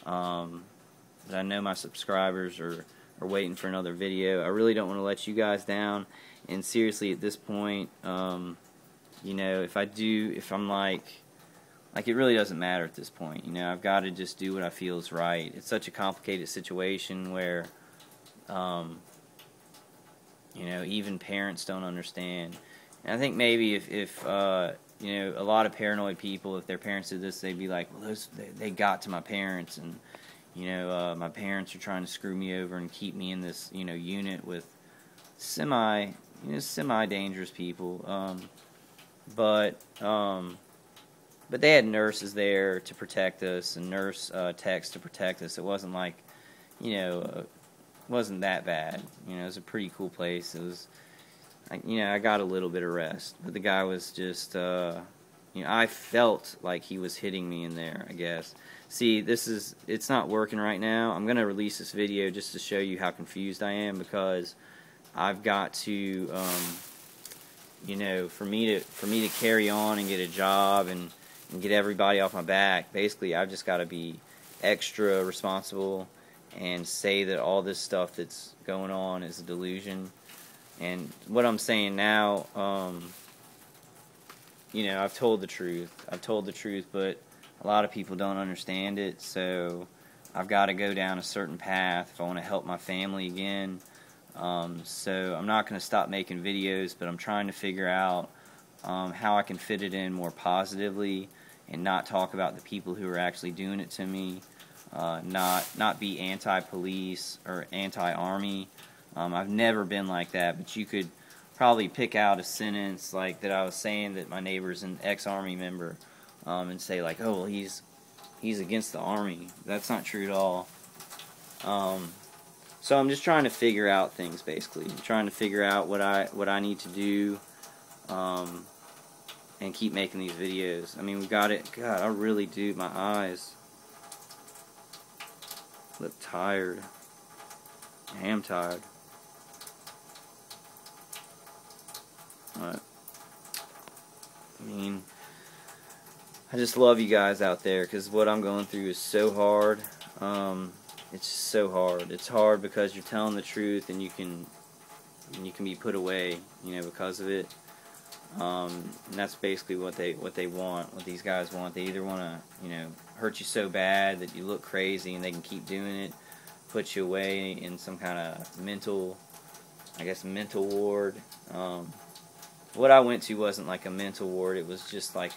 But I know my subscribers are waiting for another video. I really don't want to let you guys down. And seriously, at this point, if I'm like, it really doesn't matter at this point. I've got to just do what I feel is right. It's such a complicated situation where, even parents don't understand. And I think maybe if a lot of paranoid people, if their parents did this, they'd be like, well, they got to my parents, and my parents are trying to screw me over and keep me in this, unit with semi-dangerous people. But they had nurses there to protect us, and nurse techs to protect us. It wasn't like, it wasn't that bad. It was a pretty cool place. It was, I got a little bit of rest, but the guy was just, I felt like he was hitting me in there, I guess. See, it's not working right now. I'm going to release this video just to show you how confused I am, because I've got to, for me to carry on and get a job and, and get everybody off my back. Basically, I've just got to be extra responsible and say that all this stuff that's going on is a delusion. And what I'm saying now, you know, I've told the truth. I've told the truth, but a lot of people don't understand it, so I've got to go down a certain path if I want to help my family again. So I'm not going to stop making videos, but I'm trying to figure out how I can fit it in more positively and not talk about the people who are actually doing it to me, not be anti-police or anti-army. I've never been like that, but you could probably pick out a sentence like that I was saying that my neighbor's an ex-army member, and say like, oh, well, he's against the army. That's not true at all. So I'm just trying to figure out things, basically. I'm trying to figure out what I need to do, and keep making these videos. I mean, we got it. God, I really do. My eyes look tired. I am tired. But, I mean, I just love you guys out there, because what I'm going through is so hard. It's just so hard. It's hard because you're telling the truth, and you can be put away, you know, because of it. And that's basically what they want. What these guys want. They either want to, you know, hurt you so bad that you look crazy, and they can keep doing it, put you away in some kind of mental ward. What I went to wasn't like a mental ward. It was just like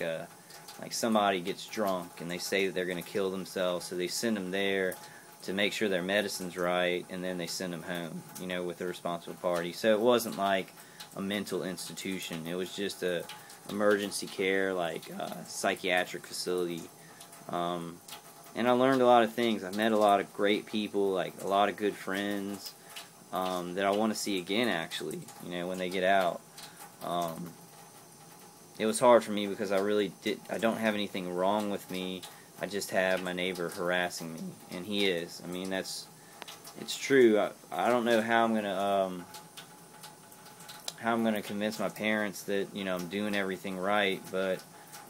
somebody gets drunk and they say that they're going to kill themselves, so they send them there to make sure their medicine's right, and then they send them home, you know, with a responsible party. So it wasn't like a mental institution. It was just a emergency care, like psychiatric facility. And I learned a lot of things. I met a lot of great people, like a lot of good friends that I want to see again, actually, you know, when they get out. It was hard for me because I don't have anything wrong with me. I just have my neighbor harassing me, and he is. I mean, it's true. I don't know how I'm gonna convince my parents that, you know, I'm doing everything right, but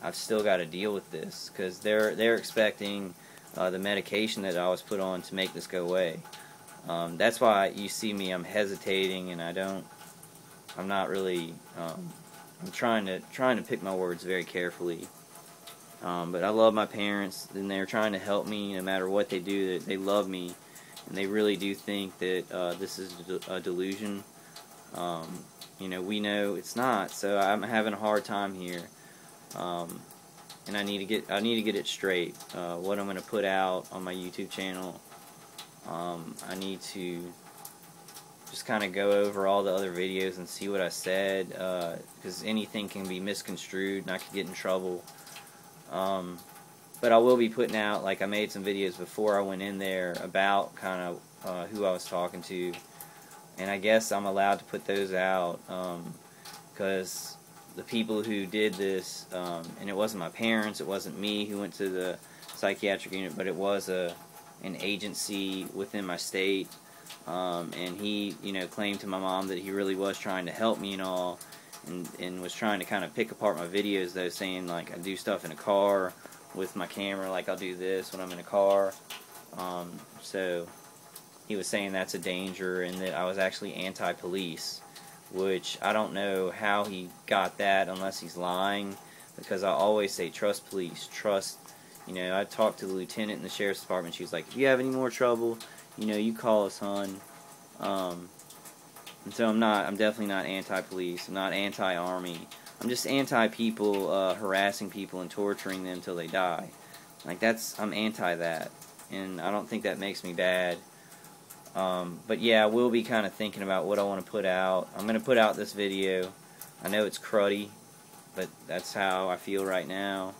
I've still got to deal with this, because they're expecting the medication that I was put on to make this go away. That's why you see me. I'm hesitating, and I'm not really. I'm trying to pick my words very carefully. But I love my parents, and they're trying to help me no matter what they do. They love me, and they really do think that this is a delusion. You know, we know it's not, so I'm having a hard time here. And I need to get it straight. What I'm going to put out on my YouTube channel. I need to just kind of go over all the other videos and see what I said, because anything can be misconstrued and I could get in trouble. But I will be putting out, like, I made some videos before I went in there about kind of who I was talking to, and I guess I'm allowed to put those out, because the people who did this, and it wasn't my parents, it wasn't me who went to the psychiatric unit, but it was an agency within my state. And he, you know, claimed to my mom that he really was trying to help me and all, and was trying to kind of pick apart my videos, though, saying like I do stuff in a car with my camera, like I'll do this when I'm in a car. So he was saying that's a danger, and that I was actually anti-police, which I don't know how he got that, unless he's lying, because I always say trust police, trust. You know, I talked to the lieutenant in the sheriff's department. She was like, if you have any more trouble, you know, you call us, hon. And so I'm definitely not anti-police. I'm not anti-army. I'm just anti-people harassing people and torturing them till they die. Like, I'm anti that. And I don't think that makes me bad. But yeah, I will be kind of thinking about what I want to put out. I'm going to put out this video. I know it's cruddy, but that's how I feel right now.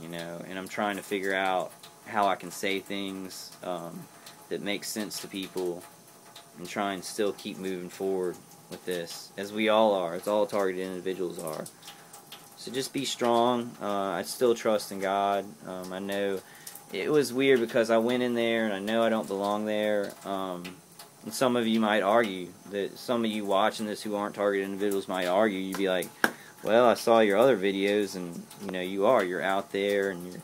You know, and I'm trying to figure out how I can say things that make sense to people, and try and still keep moving forward with this, as we all are, as all targeted individuals are. So just be strong. I still trust in God. I know it was weird because I went in there, and I know I don't belong there. And some of you might argue that, some of you watching this who aren't targeted individuals might argue. You'd be like, well, I saw your other videos, and you're out there, and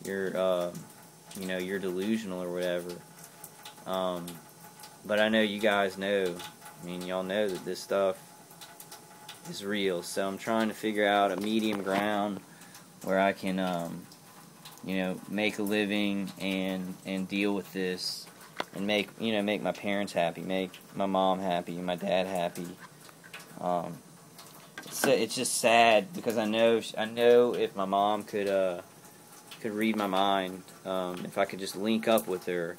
you're delusional or whatever. But I know you guys know. I mean, y'all know that this stuff is real. So I'm trying to figure out a medium ground where I can, make a living and deal with this, and make my parents happy, make my mom happy, my dad happy. It's just sad because I know if my mom could read my mind, if I could just link up with her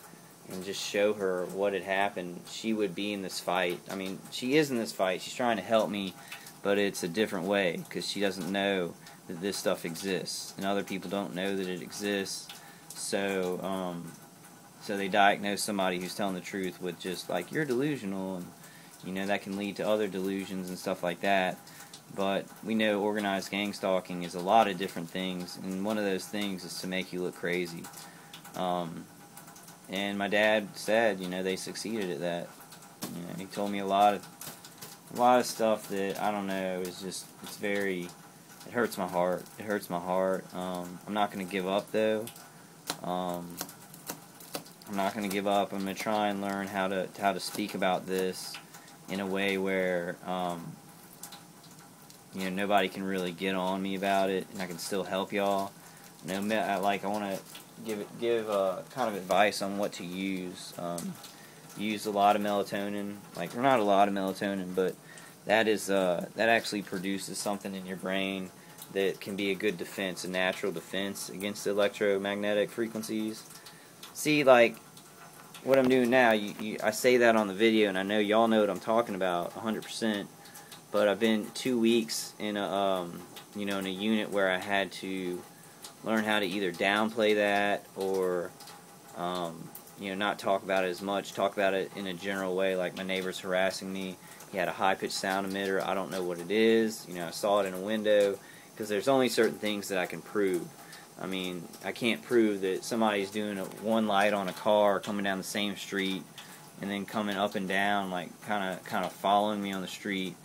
and just show her what had happened, she would be in this fight. I mean, she is in this fight. She's trying to help me, but it's a different way because she doesn't know that this stuff exists, and other people don't know that it exists. So, so they diagnose somebody who's telling the truth with just like, you're delusional, and that can lead to other delusions and stuff like that. But we know organized gang stalking is a lot of different things, and one of those things is to make you look crazy. And my dad said, they succeeded at that. He told me a lot of stuff that, I don't know, it hurts my heart. It hurts my heart. I'm not going to give up, though. I'm not going to give up. I'm going to try and learn how to speak about this in a way where nobody can really get on me about it, and I can still help y'all. I want to give kind of advice on what to use. Use a lot of melatonin, or not a lot of melatonin, but that actually produces something in your brain that can be a good defense, a natural defense against electromagnetic frequencies. See, like what I'm doing now, I say that on the video, and I know y'all know what I'm talking about 100%. But I've been 2 weeks in a in a unit where I had to learn how to either downplay that or not talk about it as much, talk about it in a general way. Like, my neighbor's harassing me. He had a high-pitched sound emitter. I don't know what it is. I saw it in a window, because there's only certain things that I can prove. I mean, I can't prove that somebody's doing one light on a car coming down the same street and then coming up and down, like kind of following me on the street.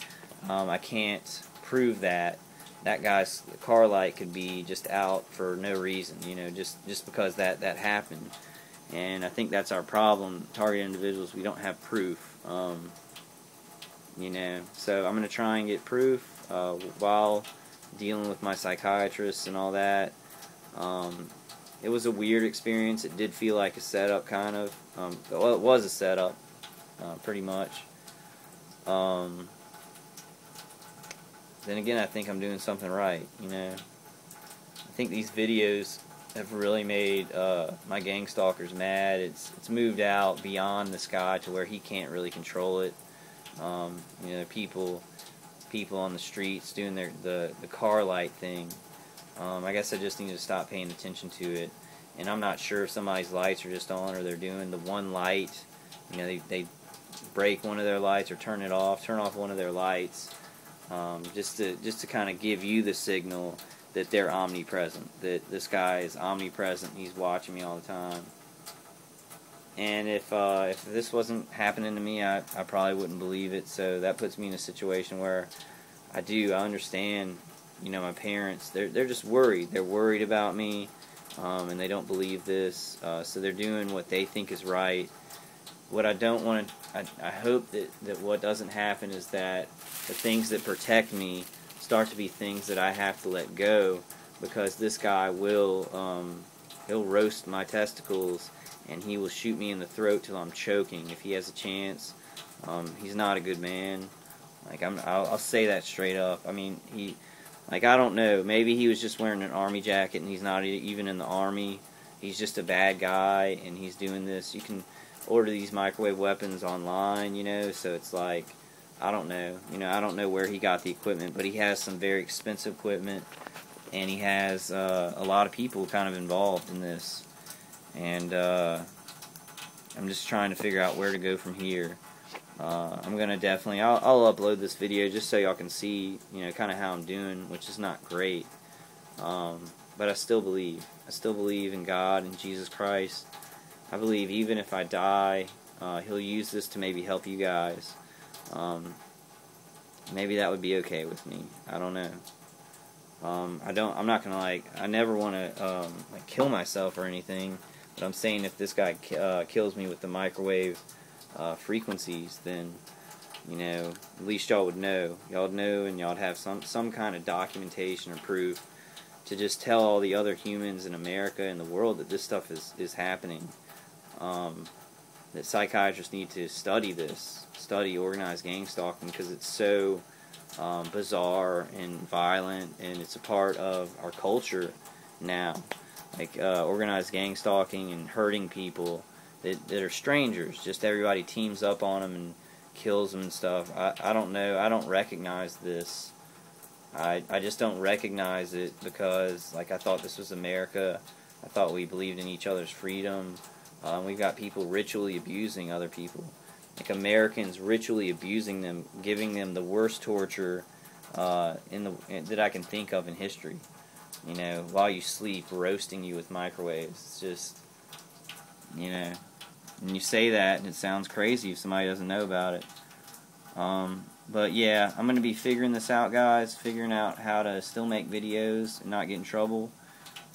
I can't prove that. That guy's car light could be just out for no reason, just because that happened. And I think that's our problem. Target individuals, we don't have proof. So I'm going to try and get proof while dealing with my psychiatrist and all that. It was a weird experience. It did feel like a setup, kind of. Well, it was a setup, pretty much. Then again, I think I'm doing something right, I think these videos have really made my gang stalkers mad. It's moved out beyond this guy to where he can't really control it. People on the streets doing the car light thing. I guess I just need to stop paying attention to it. And I'm not sure if somebody's lights are just on, or they're doing the one light. They break one of their lights or turn off one of their lights. Just to kind of give you the signal that they're omnipresent, that this guy is omnipresent, he's watching me all the time. And if this wasn't happening to me, I probably wouldn't believe it. So that puts me in a situation where I understand, my parents, they're just worried. They're worried about me, and they don't believe this, so they're doing what they think is right. What I don't want to, I hope that what doesn't happen is that the things that protect me start to be things that I have to let go, because this guy will, he'll roast my testicles, and he will shoot me in the throat till I'm choking if he has a chance. He's not a good man. I'll say that straight up. I mean, I don't know, maybe he was just wearing an army jacket and he's not even in the army. He's just a bad guy, and he's doing this. You can order these microwave weapons online, so it's like, I don't know. I don't know where he got the equipment, but he has some very expensive equipment, and he has a lot of people kind of involved in this. And I'm just trying to figure out where to go from here. I'm going to definitely, I'll upload this video just so y'all can see, kind of how I'm doing, which is not great. But I still believe. I still believe in God and Jesus Christ. I believe even if I die, He'll use this to maybe help you guys. Maybe that would be okay with me. I don't know. I'm not gonna I never want to like kill myself or anything. But I'm saying if this guy kills me with the microwave frequencies, then at least y'all would know. Y'all would know, and y'all would have some kind of documentation or proof to just tell all the other humans in America and the world that this stuff is happening. That psychiatrists need to study organized gang stalking, because it's so bizarre and violent, and it's a part of our culture now. Like organized gang stalking and hurting people that are strangers. Just everybody teams up on them and kills them and stuff. I don't know. I don't recognize this. I just don't recognize it, because like I thought this was America. I thought we believed in each other's freedom. We've got people ritually abusing other people. Like Americans ritually abusing them, giving them the worst torture that I can think of in history. While you sleep, roasting you with microwaves. It's just, and you say that and it sounds crazy if somebody doesn't know about it. But yeah, I'm going to be figuring this out, guys, figuring out how to still make videos and not get in trouble.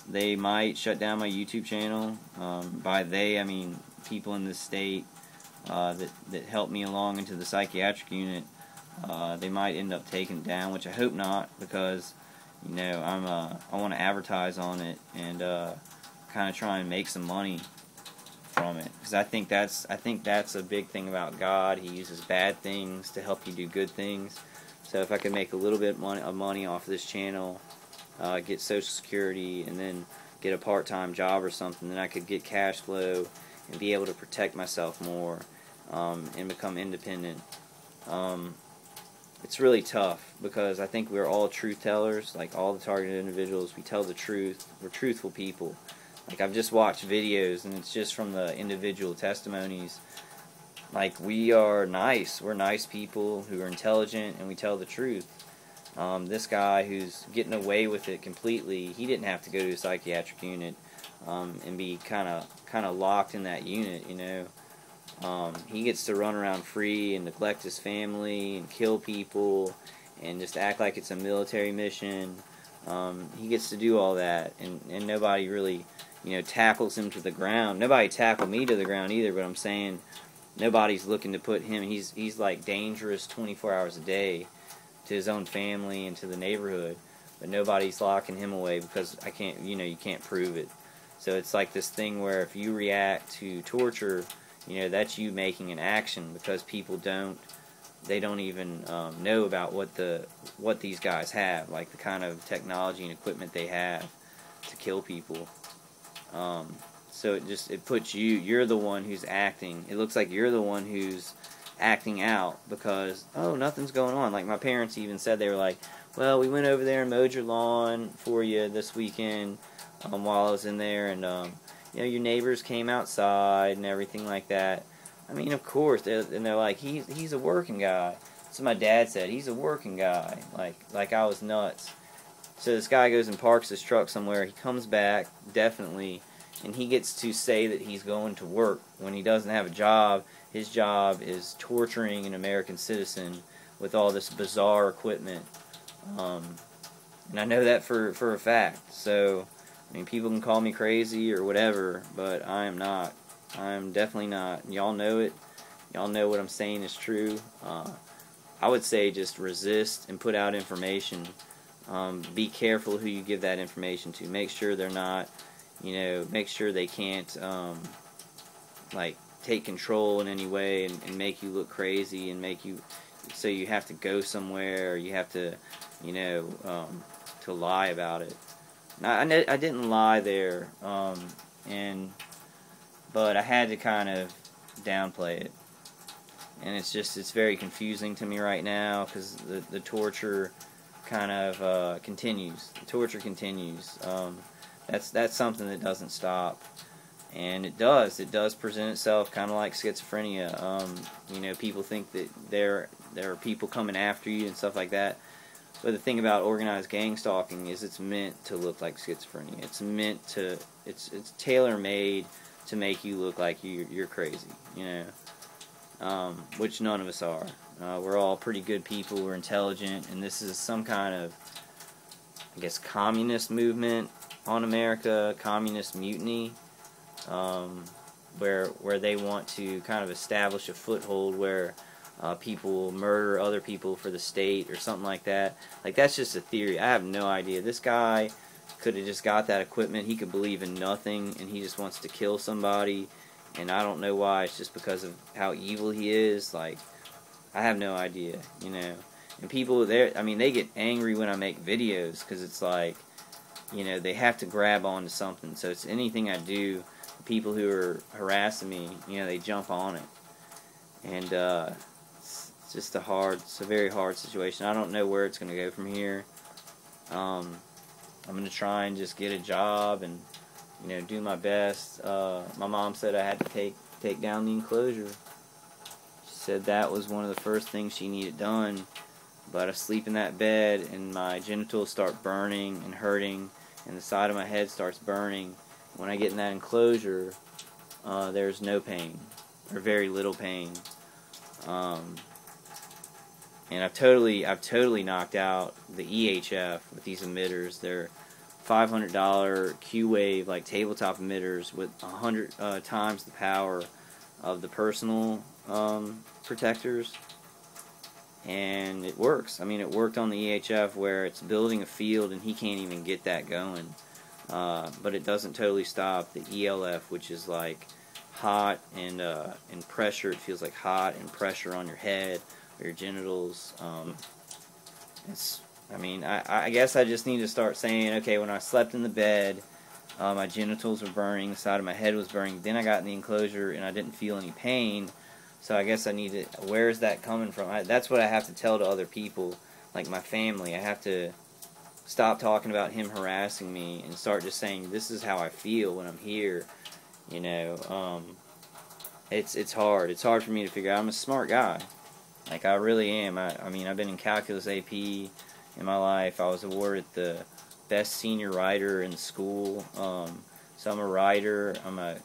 They might shut down my YouTube channel. By they, I mean people in this state that helped me along into the psychiatric unit. They might end up taking it down, which I hope not, because I want to advertise on it and kind of try and make some money from it, because I think that's a big thing about God. He uses bad things to help you do good things. So if I could make a little bit of money off of this channel, get Social Security, and then get a part-time job or something, then I could get cash flow and be able to protect myself more and become independent. It's really tough, because I think we're all truth tellers. Like all the targeted individuals, we tell the truth. We're truthful people. Like I've just watched videos, and it's just from the individual testimonies. Like we are nice. We're nice people who are intelligent, and we tell the truth. This guy who's getting away with it completely, he didn't have to go to a psychiatric unit and be kind of locked in that unit. He gets to run around free and neglect his family and kill people and just act like it's a military mission. He gets to do all that, and nobody really tackles him to the ground. Nobody tackled me to the ground either, but I'm saying nobody's looking to put him. He's like dangerous 24 hours a day to his own family and to the neighborhood, but nobody's locking him away, because you can't prove it. So it's like this thing where if you react to torture, that's you making an action, because people don't even know about what these guys have, like the kind of technology and equipment they have to kill people. So it puts you're the one who's acting. It looks like you're the one who's acting out, because nothing's going on. Like my parents even said, they were like, well, we went over there and mowed your lawn for you this weekend while I was in there, and your neighbors came outside and everything like that. I mean, of course, they're like, he's a working guy. So my dad said, he's a working guy. Like I was nuts. So this guy goes and parks his truck somewhere. He comes back, definitely, and he gets to say that he's going to work when he doesn't have a job. His job is torturing an American citizen with all this bizarre equipment. And I know that for a fact. So, I mean, people can call me crazy or whatever, but I am not. I'm definitely not. Y'all know it. Y'all know what I'm saying is true. I would say just resist and put out information. Be careful who you give that information to. Make sure they're not, make sure they can't, like, take control in any way and make you look crazy and make you, so you have to go somewhere, or you have to, to lie about it. Now, I didn't lie there, but I had to kind of downplay it. And it's very confusing to me right now, because the torture kind of continues. The torture continues. That's something that doesn't stop. And it does present itself kind of like schizophrenia. People think that there are people coming after you and stuff like that. But the thing about organized gang stalking is it's meant to look like schizophrenia. It's tailor-made to make you look like you're crazy, which none of us are. We're all pretty good people. We're intelligent, and this is some kind of I guess, communist movement on America, communist mutiny, where they want to kind of establish a foothold where people murder other people for the state or something like that. Like, that's just a theory. I have no idea. This guy could have just got that equipment. He could believe in nothing, and he just wants to kill somebody, and I don't know why. It's just because of how evil he is. Like, I have no idea, you know. And people there, I mean, they get angry when I make videos, because it's like, you know, they have to grab onto something. So it's anything I do, people who are harassing me, you know, they jump on it. And it's just it's a very hard situation. I don't know where it's going to go from here. I'm going to try and just get a job and, you know, do my best. My mom said I had to take down the enclosure. She said that was one of the first things she needed done. But I sleep in that bed and my genitals start burning and hurting, and the side of my head starts burning. When I get in that enclosure, there's no pain, or very little pain. And I've totally knocked out the EHF with these emitters. They're $500 Q-Wave, like tabletop emitters with 100 times the power of the personal protectors. And it works. I mean, it worked on the EHF where it's building a field and he can't even get that going. But it doesn't totally stop the ELF, which is like hot and pressure. It feels like hot and pressure on your head or your genitals. I mean, I guess I just need to start saying, okay, when I slept in the bed, my genitals were burning, the side of my head was burning. Then I got in the enclosure and I didn't feel any pain. So I guess I need to, where is that coming from? That's what I have to tell to other people, like my family. I have to stop talking about him harassing me and start just saying, this is how I feel when I'm here. You know, it's hard. It's hard for me to figure out. I'm a smart guy. Like, I really am. I mean, I've been in calculus AP in my life. I was awarded the best senior writer in school. So I'm a writer. I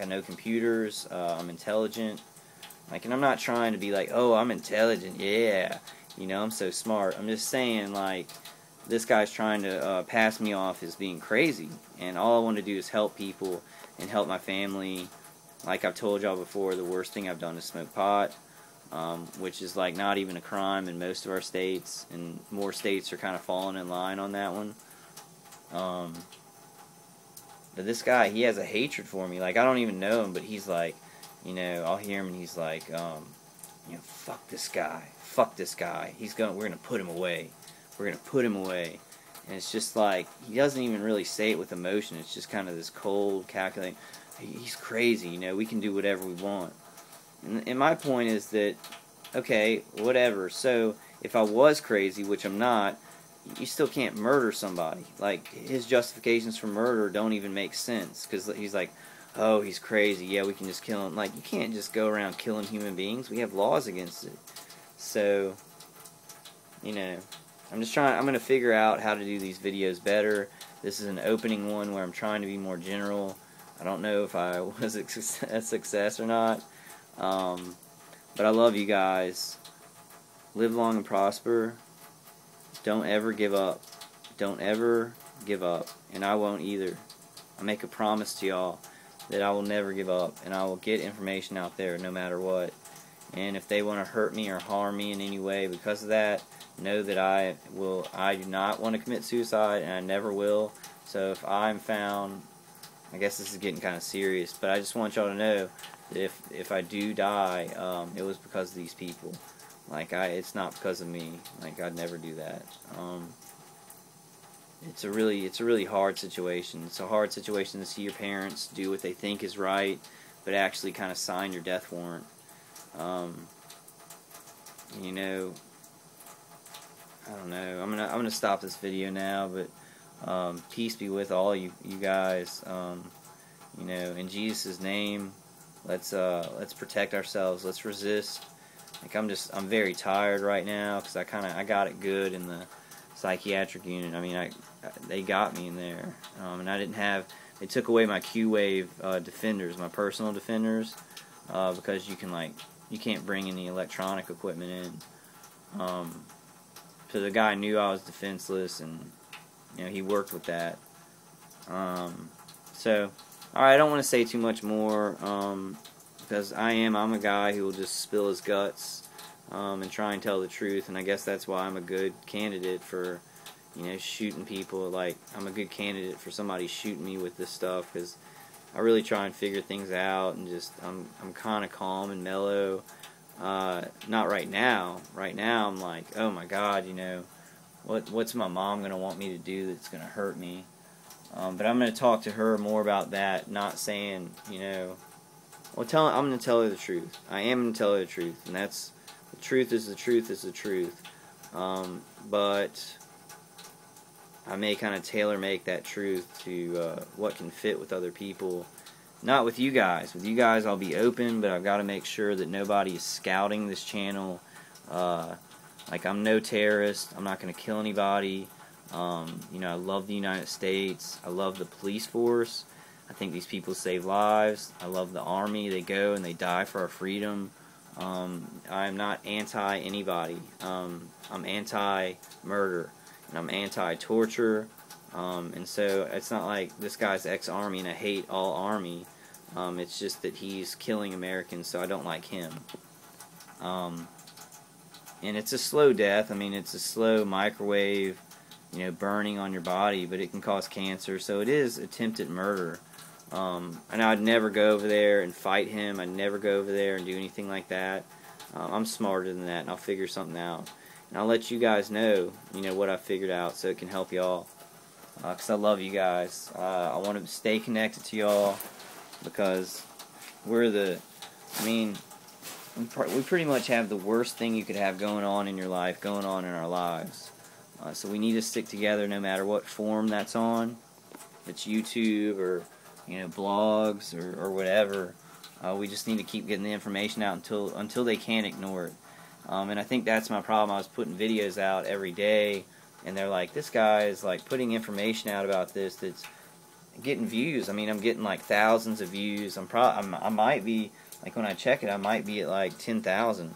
know computers. I'm intelligent. Like, and I'm not trying to be like, oh, I'm intelligent, yeah, you know, I'm so smart. I'm just saying, like, this guy's trying to pass me off as being crazy, and all I want to do is help people and help my family. Like I've told y'all before, the worst thing I've done is smoke pot, which is like not even a crime in most of our states, and more states are kind of falling in line on that one. But this guy, he has a hatred for me. Like, I don't even know him, but he's like, you know, I'll hear him and he's like, you know, fuck this guy. We're gonna put him away. We're gonna put him away. And it's just like, he doesn't even really say it with emotion. It's just kind of this cold, calculating, he's crazy, you know, we can do whatever we want. And my point is that, okay, whatever. So, if I was crazy, which I'm not, you still can't murder somebody. Like, his justifications for murder don't even make sense. Because he's like, oh, he's crazy, yeah, we can just kill him. Like, you can't just go around killing human beings. We have laws against it. So, you know, I'm going to figure out how to do these videos better. This is an opening one where I'm trying to be more general. I don't know if I was a success or not. But I love you guys. Live long and prosper. Don't ever give up. Don't ever give up. And I won't either. I make a promise to y'all that I will never give up, and I will get information out there no matter what. And if they want to hurt me or harm me in any way because of that, know that I do not want to commit suicide, and I never will. So if I'm found, I guess this is getting kind of serious, but I just want y'all to know that if I do die, it was because of these people. Like, it's not because of me. Like, I'd never do that. It's a really hard situation. It's a hard situation to see your parents do what they think is right, but actually kind of sign your death warrant. You know, I don't know. I'm gonna stop this video now, but peace be with all you guys. You know, in Jesus' name, let's protect ourselves. Let's resist. Like, I'm very tired right now because I got it good in the psychiatric unit. I mean, they got me in there, and I didn't have. They took away my Q-Wave defenders, my personal defenders, because you can't bring any electronic equipment in. So the guy knew I was defenseless, and he worked with that. So, alright, I don't want to say too much more, because I'm a guy who will just spill his guts, and try and tell the truth, and I guess that's why I'm a good candidate for, shooting people. Like, I'm a good candidate for somebody shooting me with this stuff, because I really try and figure things out, and just, I'm kind of calm and mellow. Not right now. Right now, I'm like, oh my God, what's my mom going to want me to do that's going to hurt me? But I'm going to talk to her more about that, not saying, I'm going to tell her the truth. I am going to tell her the truth, and that's, the truth is the truth is the truth. But I may kind of tailor-make that truth to what can fit with other people. Not with you guys. With you guys, I'll be open, but I've got to make sure that nobody is scouting this channel. Like, I'm no terrorist. I'm not going to kill anybody. I love the United States. I love the police force. I think these people save lives. I love the Army. They go and they die for our freedom. I'm not anti-anybody. I'm anti-murder. And I'm anti-torture. And so it's not like this guy's ex-Army and I hate all Army. It's just that he's killing Americans, so I don't like him. And it's a slow death. I mean, it's a slow microwave, burning on your body, but it can cause cancer, so it is attempted murder. And I'd never go over there and fight him. I'd never go over there and do anything like that. I'm smarter than that, and I'll figure something out. And I'll let you guys know, what I figured out, so it can help y'all. Because I love you guys. I want to stay connected to y'all, because we pretty much have the worst thing you could have going on in your life, going on in our lives. So we need to stick together no matter what form that's on. If it's YouTube or blogs or whatever. We just need to keep getting the information out until they can't ignore it. And I think that's my problem. I was putting videos out every day, and they're like, this guy is like putting information out about this that's getting views. I mean, I'm getting like thousands of views. I might be, like, when I check it, I might be at like 10,000.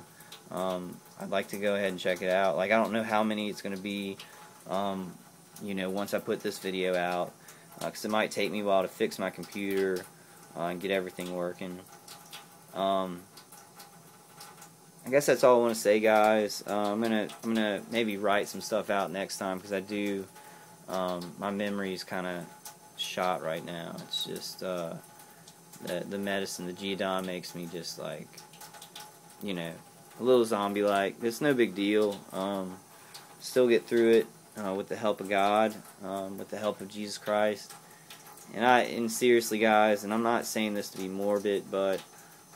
I'd like to go ahead and check it out. Like, I don't know how many it's going to be, once I put this video out, because it might take me a while to fix my computer and get everything working. I guess that's all I want to say, guys. I'm gonna maybe write some stuff out next time, because I do. My memory's kind of shot right now. It's just the medicine, the Geodon, makes me just like, a little zombie-like. It's no big deal. Still get through it with the help of God, with the help of Jesus Christ. And seriously, guys, and I'm not saying this to be morbid, but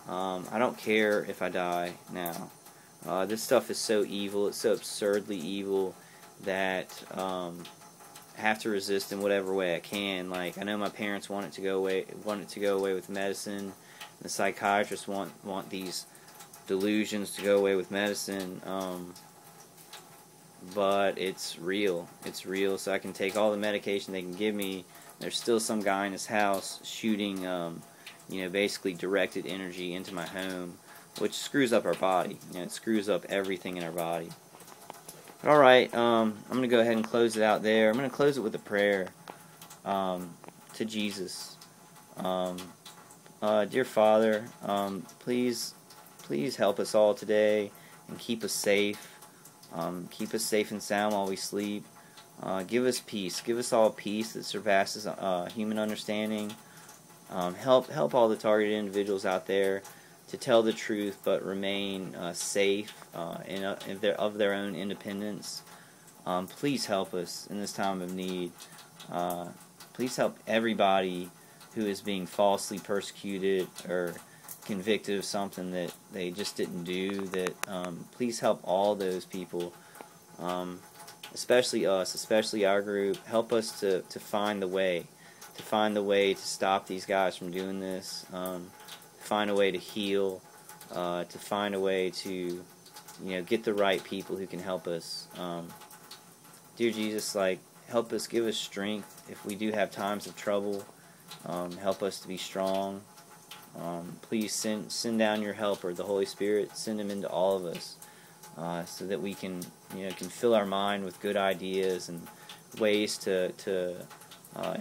I don't care if I die now. This stuff is so evil. It's so absurdly evil that I have to resist in whatever way I can. Like, I know my parents want it to go away with medicine. The psychiatrists want these delusions to go away with medicine. But it's real. It's real. So I can take all the medication they can give me. There's still some guy in his house shooting, basically directed energy into my home, which screws up our body. It screws up everything in our body. Alright, I'm going to go ahead and close it out there. I'm going to close it with a prayer to Jesus. Dear Father, please help us all today and keep us safe. Keep us safe and sound while we sleep. Give us peace. Give us all peace that surpasses human understanding. Help all the targeted individuals out there to tell the truth but remain safe of their own independence. Please help us in this time of need. Please help everybody who is being falsely persecuted or convicted of something that they just didn't do. Please help all those people, especially us, especially our group. Help us to find the way, to stop these guys from doing this. Find a way to heal, to find a way to, get the right people who can help us. Dear Jesus, help us, give us strength if we do have times of trouble. Help us to be strong. Please send down your helper, the Holy Spirit. Send him into all of us, so that we can fill our mind with good ideas and ways to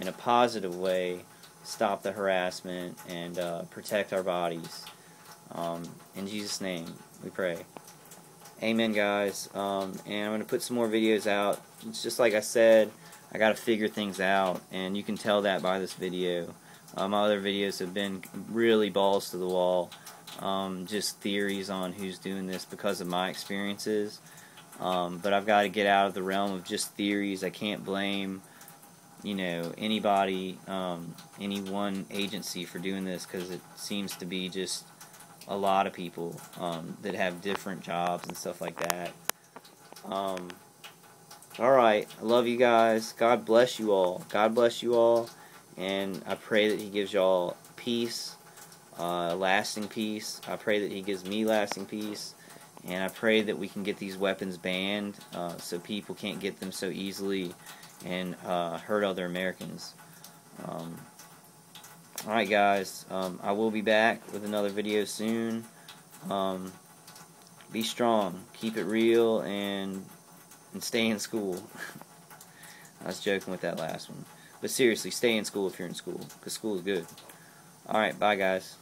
in a positive way, stop the harassment and protect our bodies. In Jesus' name, we pray. Amen, guys. And I'm going to put some more videos out. It's just like I said, I got to figure things out, and you can tell that by this video. My other videos have been really balls to the wall, just theories on who's doing this because of my experiences. But I've got to get out of the realm of just theories. I can't blame, you know, anybody, any one agency for doing this, because it seems to be just a lot of people that have different jobs and stuff like that. Alright, I love you guys. God bless you all. God bless you all. And I pray that He gives y'all peace, lasting peace. I pray that He gives me lasting peace. And I pray that we can get these weapons banned so people can't get them so easily and hurt other Americans. Alright, guys, I will be back with another video soon. Be strong, keep it real, and stay in school. I was joking with that last one. But seriously, stay in school if you're in school, because school is good. Alright, bye, guys.